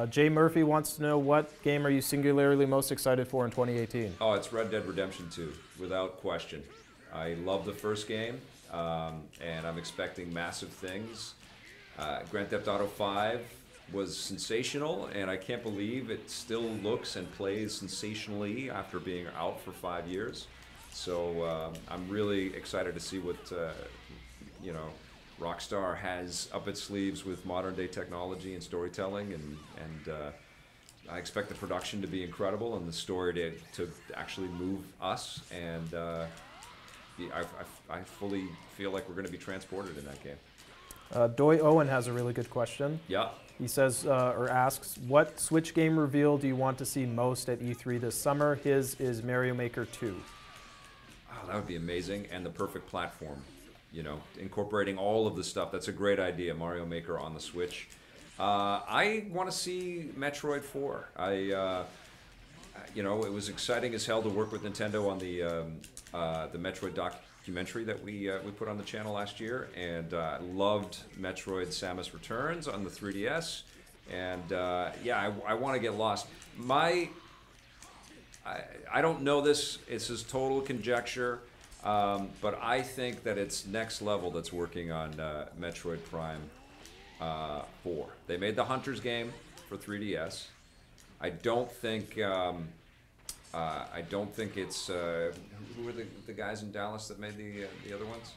Jay Murphy wants to know, what game are you singularly most excited for in 2018? Oh, it's Red Dead Redemption 2, without question. I love the first game, and I'm expecting massive things. Grand Theft Auto 5 was sensational, and I can't believe it still looks and plays sensationally after being out for 5 years. So I'm really excited to see what Rockstar has up its sleeves with modern day technology and storytelling, and I expect the production to be incredible and the story to actually move us, and I fully feel like we're going to be transported in that game. Doy Owen has a really good question. Yeah. He says, or asks, what Switch game reveal do you want to see most at E3 this summer? His is Mario Maker 2. Oh, that would be amazing, and the perfect platform. You know, incorporating all of the stuff. That's a great idea, Mario Maker on the Switch. I want to see Metroid 4. It was exciting as hell to work with Nintendo on the Metroid documentary that we put on the channel last year, and I loved Metroid Samus Returns on the 3DS, and I want to get lost. I don't know this, it's just total conjecture, but I think that it's Next Level that's working on Metroid Prime 4. They made the Hunters game for 3DS. I don't think it's who were the guys in Dallas that made the other ones?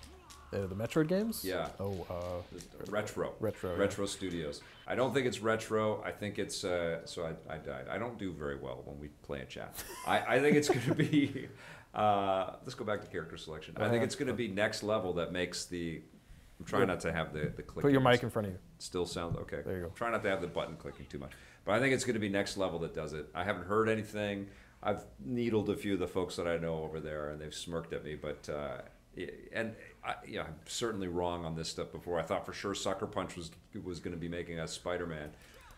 The Metroid games? Yeah. Oh, Retro Studios. I don't think it's Retro. I think it's so I died. I don't do very well when we play in chat. I think it's going to be let's go back to character selection. I think it's going to be Next Level that makes the I'm trying not to have the clicking. Put your mic in front of you. Still sounds okay. There you go. Try not to have the button clicking too much. But I think it's going to be Next Level that does it. I haven't heard anything. I've needled a few of the folks that I know over there, and they've smirked at me. But I'm certainly wrong on this stuff before. I thought for sure Sucker Punch was going to be making us Spider-Man,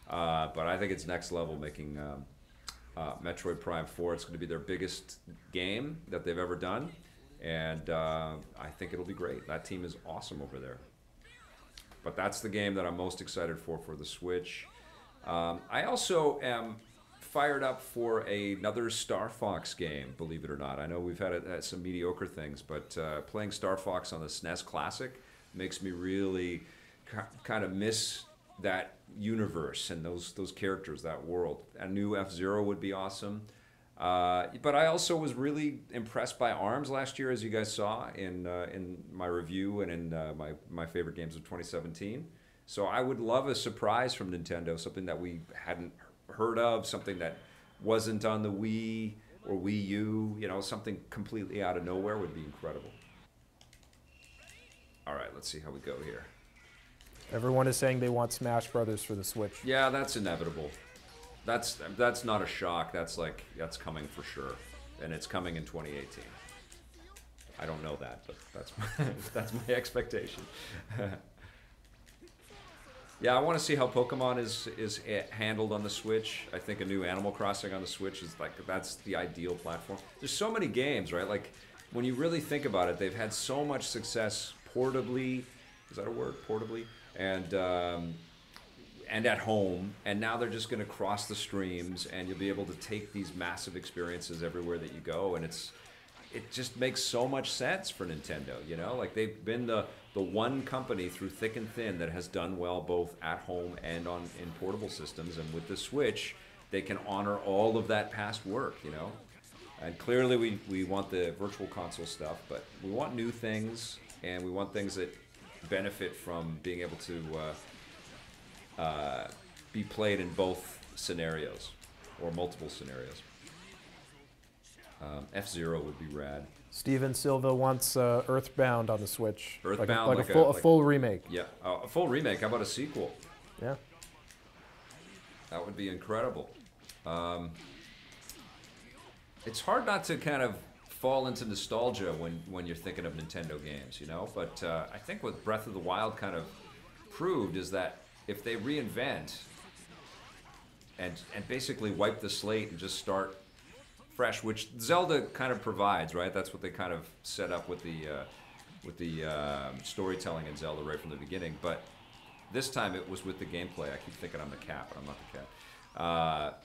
but I think it's Next Level making Metroid Prime 4. It's going to be their biggest game that they've ever done, and I think it'll be great. That team is awesome over there. But that's the game that I'm most excited for the Switch. I also am fired up for another Star Fox game, believe it or not. I know we've had some mediocre things, but playing Star Fox on the SNES Classic makes me really kind of miss that universe and those characters, that world. A new F-Zero would be awesome. But I also was really impressed by ARMS last year, as you guys saw in my review and in my favorite games of 2017. So I would love a surprise from Nintendo, something that we hadn't heard of, something that wasn't on the Wii or Wii U, something completely out of nowhere would be incredible. All right, let's see how we go here. Everyone is saying they want Smash Brothers for the Switch. Yeah, that's inevitable. That's not a shock. That's coming for sure, and it's coming in 2018. I don't know that, but that's my expectation. Yeah, I want to see how Pokemon is handled on the Switch. I think a new Animal Crossing on the Switch is that's the ideal platform. There's so many games, right? Like when you really think about it, they've had so much success portably. Is that a word? Portably, and at home, and now they're just going to cross the streams, and you'll be able to take these massive experiences everywhere that you go, and it just makes so much sense for Nintendo, like they've been the one company through thick and thin that has done well both at home and in portable systems, and with the Switch they can honor all of that past work, and clearly we want the virtual console stuff, but we want new things, and we want things that benefit from being able to be played in both scenarios or multiple scenarios. F-Zero would be rad. Steven Silva wants Earthbound on the Switch. Earthbound, like a full remake. Yeah, a full remake. How about a sequel? Yeah. That would be incredible. It's hard not to kind of fall into nostalgia when you're thinking of Nintendo games, But I think what Breath of the Wild kind of proved is that if they reinvent and basically wipe the slate and just start fresh, which Zelda kind of provides, right? That's what they kind of set up with the storytelling in Zelda right from the beginning. But this time it was with the gameplay. I keep thinking I'm the cat, but I'm not the cat.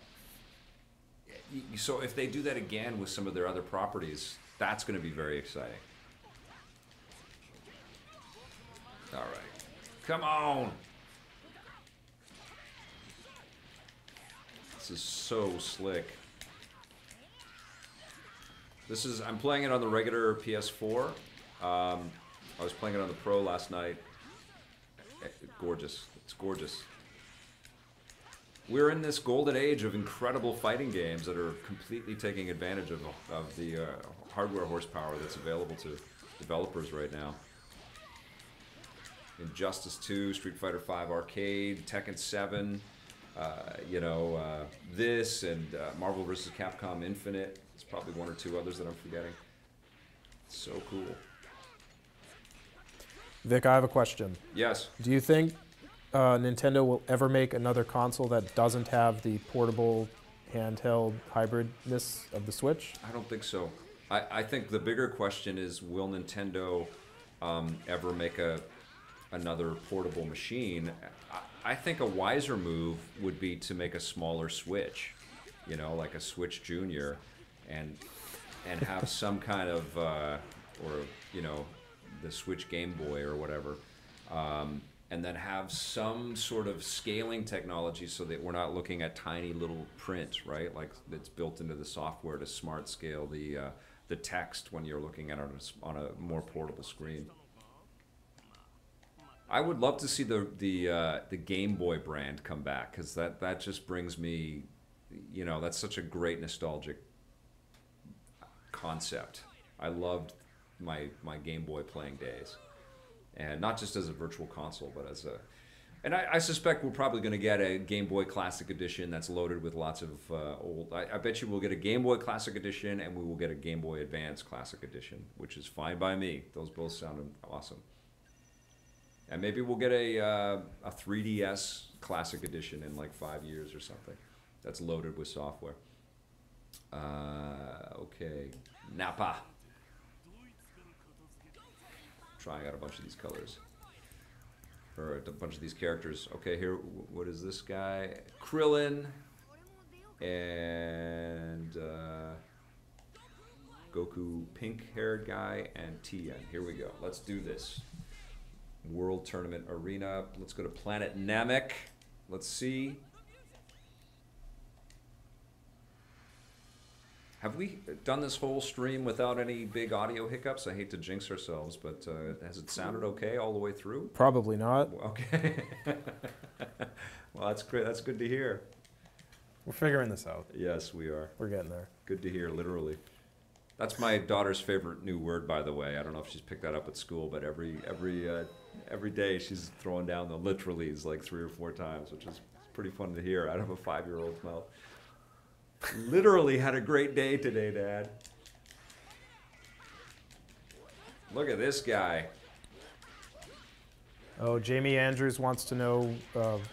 So if they do that again with some of their other properties, that's going to be very exciting. All right, come on. This is so slick. I'm playing it on the regular PS4. I was playing it on the Pro last night. Gorgeous. It's gorgeous. We're in this golden age of incredible fighting games that are completely taking advantage of the hardware horsepower that's available to developers right now. Injustice 2, Street Fighter V Arcade, Tekken 7, this and Marvel vs. Capcom Infinite. There's probably one or two others that I'm forgetting. It's so cool. Vic, I have a question. Yes. Do you think Nintendo will ever make another console that doesn't have the portable handheld hybridness of the Switch? I don't think so. I think the bigger question is, will Nintendo ever make another portable machine? I think a wiser move would be to make a smaller Switch, like a Switch Junior, and have some kind of the Switch Game Boy or whatever, and then have some sort of scaling technology so that we're not looking at tiny little print, right? Like that's built into the software to smart scale the text when you're looking at it on a more portable screen. I would love to see the Game Boy brand come back, because that just brings me, that's such a great nostalgic concept. I loved my Game Boy playing days, and not just as a virtual console, but as a. And I suspect we're probably going to get a Game Boy Classic Edition that's loaded with lots of old. I bet you we'll get a Game Boy Classic Edition, and we will get a Game Boy Advance Classic Edition, which is fine by me. Those both sound awesome. And maybe we'll get a 3DS Classic Edition in like 5 years or something. That's loaded with software. Okay, Nappa. Trying out a bunch of these colors. Or a bunch of these characters. Okay, here, what is this guy? Krillin and Goku, pink-haired guy, and Tien. Here we go. Let's do this. World Tournament Arena. Let's go to Planet Namek. Let's see. Have we done this whole stream without any big audio hiccups? I hate to jinx ourselves, but has it sounded okay all the way through? Probably not. Okay. Well, that's great. That's good to hear. We're figuring this out. Yes, we are. We're getting there. Good to hear, literally. That's my daughter's favorite new word, by the way. I don't know if she's picked that up at school, but every day she's throwing down the literallys like 3 or 4 times, which is pretty fun to hear out of a 5-year-old's mouth. Literally had a great day today, Dad. Look at this guy. Oh, Jamie Andrews wants to know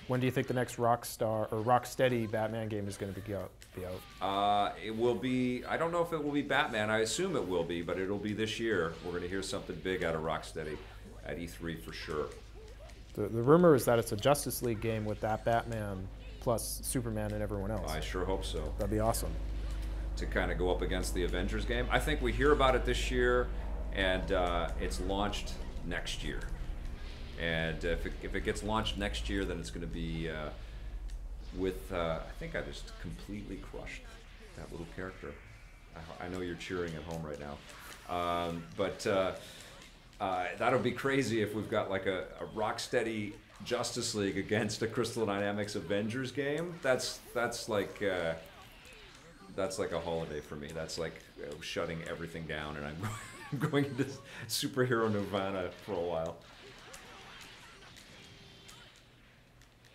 when do you think the next Rockstar or Rocksteady Batman game is going to be out? It will be. I don't know if it will be Batman. I assume it will be, but it'll be this year. We're going to hear something big out of Rocksteady at E3 for sure. The rumor is that it's a Justice League game with that Batman plus Superman and everyone else. I sure hope so. That'd be awesome. To kind of go up against the Avengers game. I think we hear about it this year, and it's launched next year. And if it gets launched next year, then it's going to be with, I think I just completely crushed that little character. I know you're cheering at home right now. But that'll be crazy if we've got like a Rocksteady Justice League against a Crystal Dynamics Avengers game. That's like a holiday for me. That's like shutting everything down, and I'm going into superhero nirvana for a while.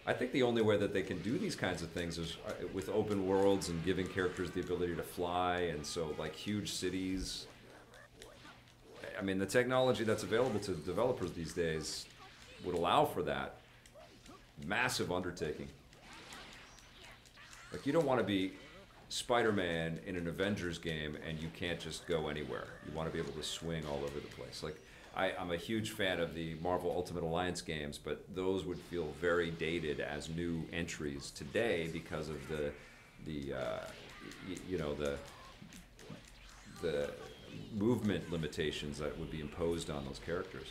I think the only way that they can do these kinds of things is with open worlds and giving characters the ability to fly, and so like huge cities. I mean, the technology that's available to developers these days would allow for that. Massive undertaking. Like, you don't want to be Spider-Man in an Avengers game and you can't just go anywhere. You want to be able to swing all over the place. Like, I'm a huge fan of the Marvel Ultimate Alliance games, but those would feel very dated as new entries today because of the movement limitations that would be imposed on those characters.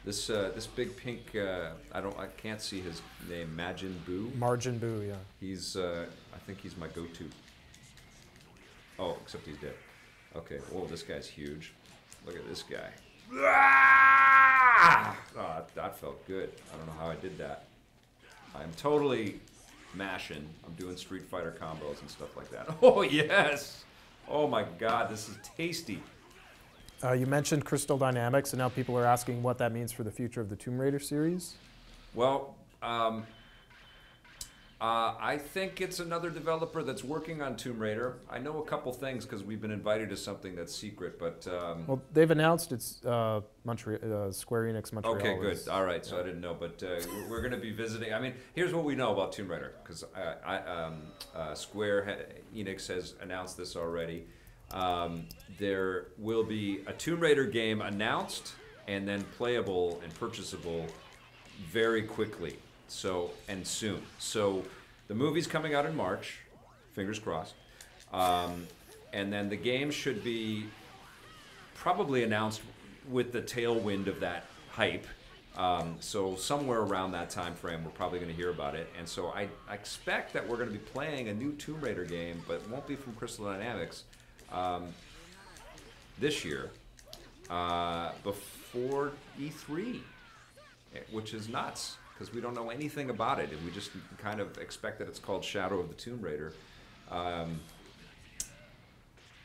This big pink, I can't see his name. Majin Buu. Margin Buu, yeah. He's I think he's my go-to. Oh, except he's dead. Okay. Whoa, this guy's huge. Look at this guy. Oh, that felt good. I don't know how I did that. I'm totally mashing. I'm doing Street Fighter combos and stuff like that. Oh yes. Oh my God, this is tasty. You mentioned Crystal Dynamics, and now people are asking what that means for the future of the Tomb Raider series. Well, I think it's another developer that's working on Tomb Raider. I know a couple things because we've been invited to something that's secret, but... well, they've announced it's Square Enix Montreal. Okay, good. All right, so I didn't know, but we're going to be visiting. I mean, here's what we know about Tomb Raider, because Square Enix has announced this already. There will be a Tomb Raider game announced and then playable and purchasable very quickly. And soon. So the movie's coming out in March, fingers crossed. And then the game should be probably announced with the tailwind of that hype. So somewhere around that time frame, we're probably going to hear about it. And so I expect that we're going to be playing a new Tomb Raider game, but it won't be from Crystal Dynamics this year, before E3, which is nuts. Because we don't know anything about it, and we just kind of expect that it's called Shadow of the Tomb Raider.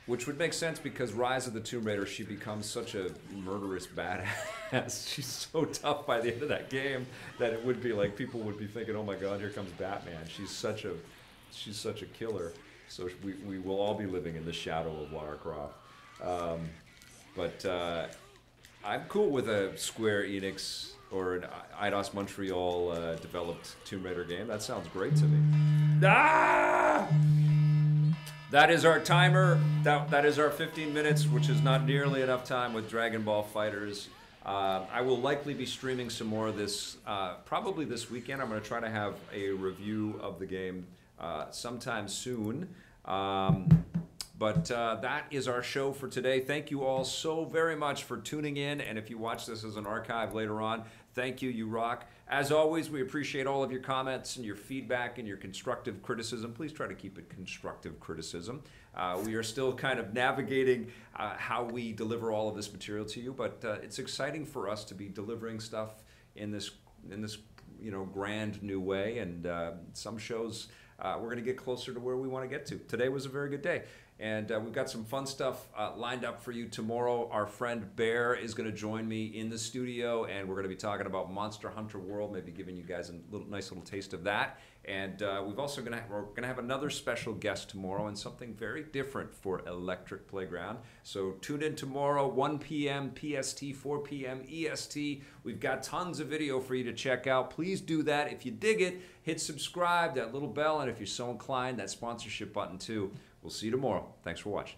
Which would make sense because Rise of the Tomb Raider, she becomes such a murderous badass. She's so tough by the end of that game that it would be like people would be thinking, "Oh my God, here comes Batman." She's such a killer. So we will all be living in the shadow of Lara Croft. But I'm cool with a Square Enix or an Eidos Montreal developed Tomb Raider game. That sounds great to me. Ah! That is our timer. That is our 15 minutes, which is not nearly enough time with Dragon Ball FighterZ. I will likely be streaming some more of this, probably this weekend. I'm going to try to have a review of the game sometime soon. But that is our show for today. Thank you all so very much for tuning in. And if you watch this as an archive later on, thank you. You rock. As always, we appreciate all of your comments and your feedback and your constructive criticism. Please try to keep it constructive criticism. We are still kind of navigating how we deliver all of this material to you, but it's exciting for us to be delivering stuff in this grand new way. And some shows we're going to get closer to where we want to get to. Today was a very good day. And we've got some fun stuff lined up for you tomorrow. Our friend Bear is going to join me in the studio, and we're going to be talking about Monster Hunter World, maybe giving you guys a nice little taste of that. And we're going to have another special guest tomorrow and something very different for Electric Playground. So tune in tomorrow, 1 p.m. PST, 4 p.m. EST. We've got tons of video for you to check out. Please do that. If you dig it, hit subscribe, that little bell, and if you're so inclined, that sponsorship button too. We'll see you tomorrow. Thanks for watching.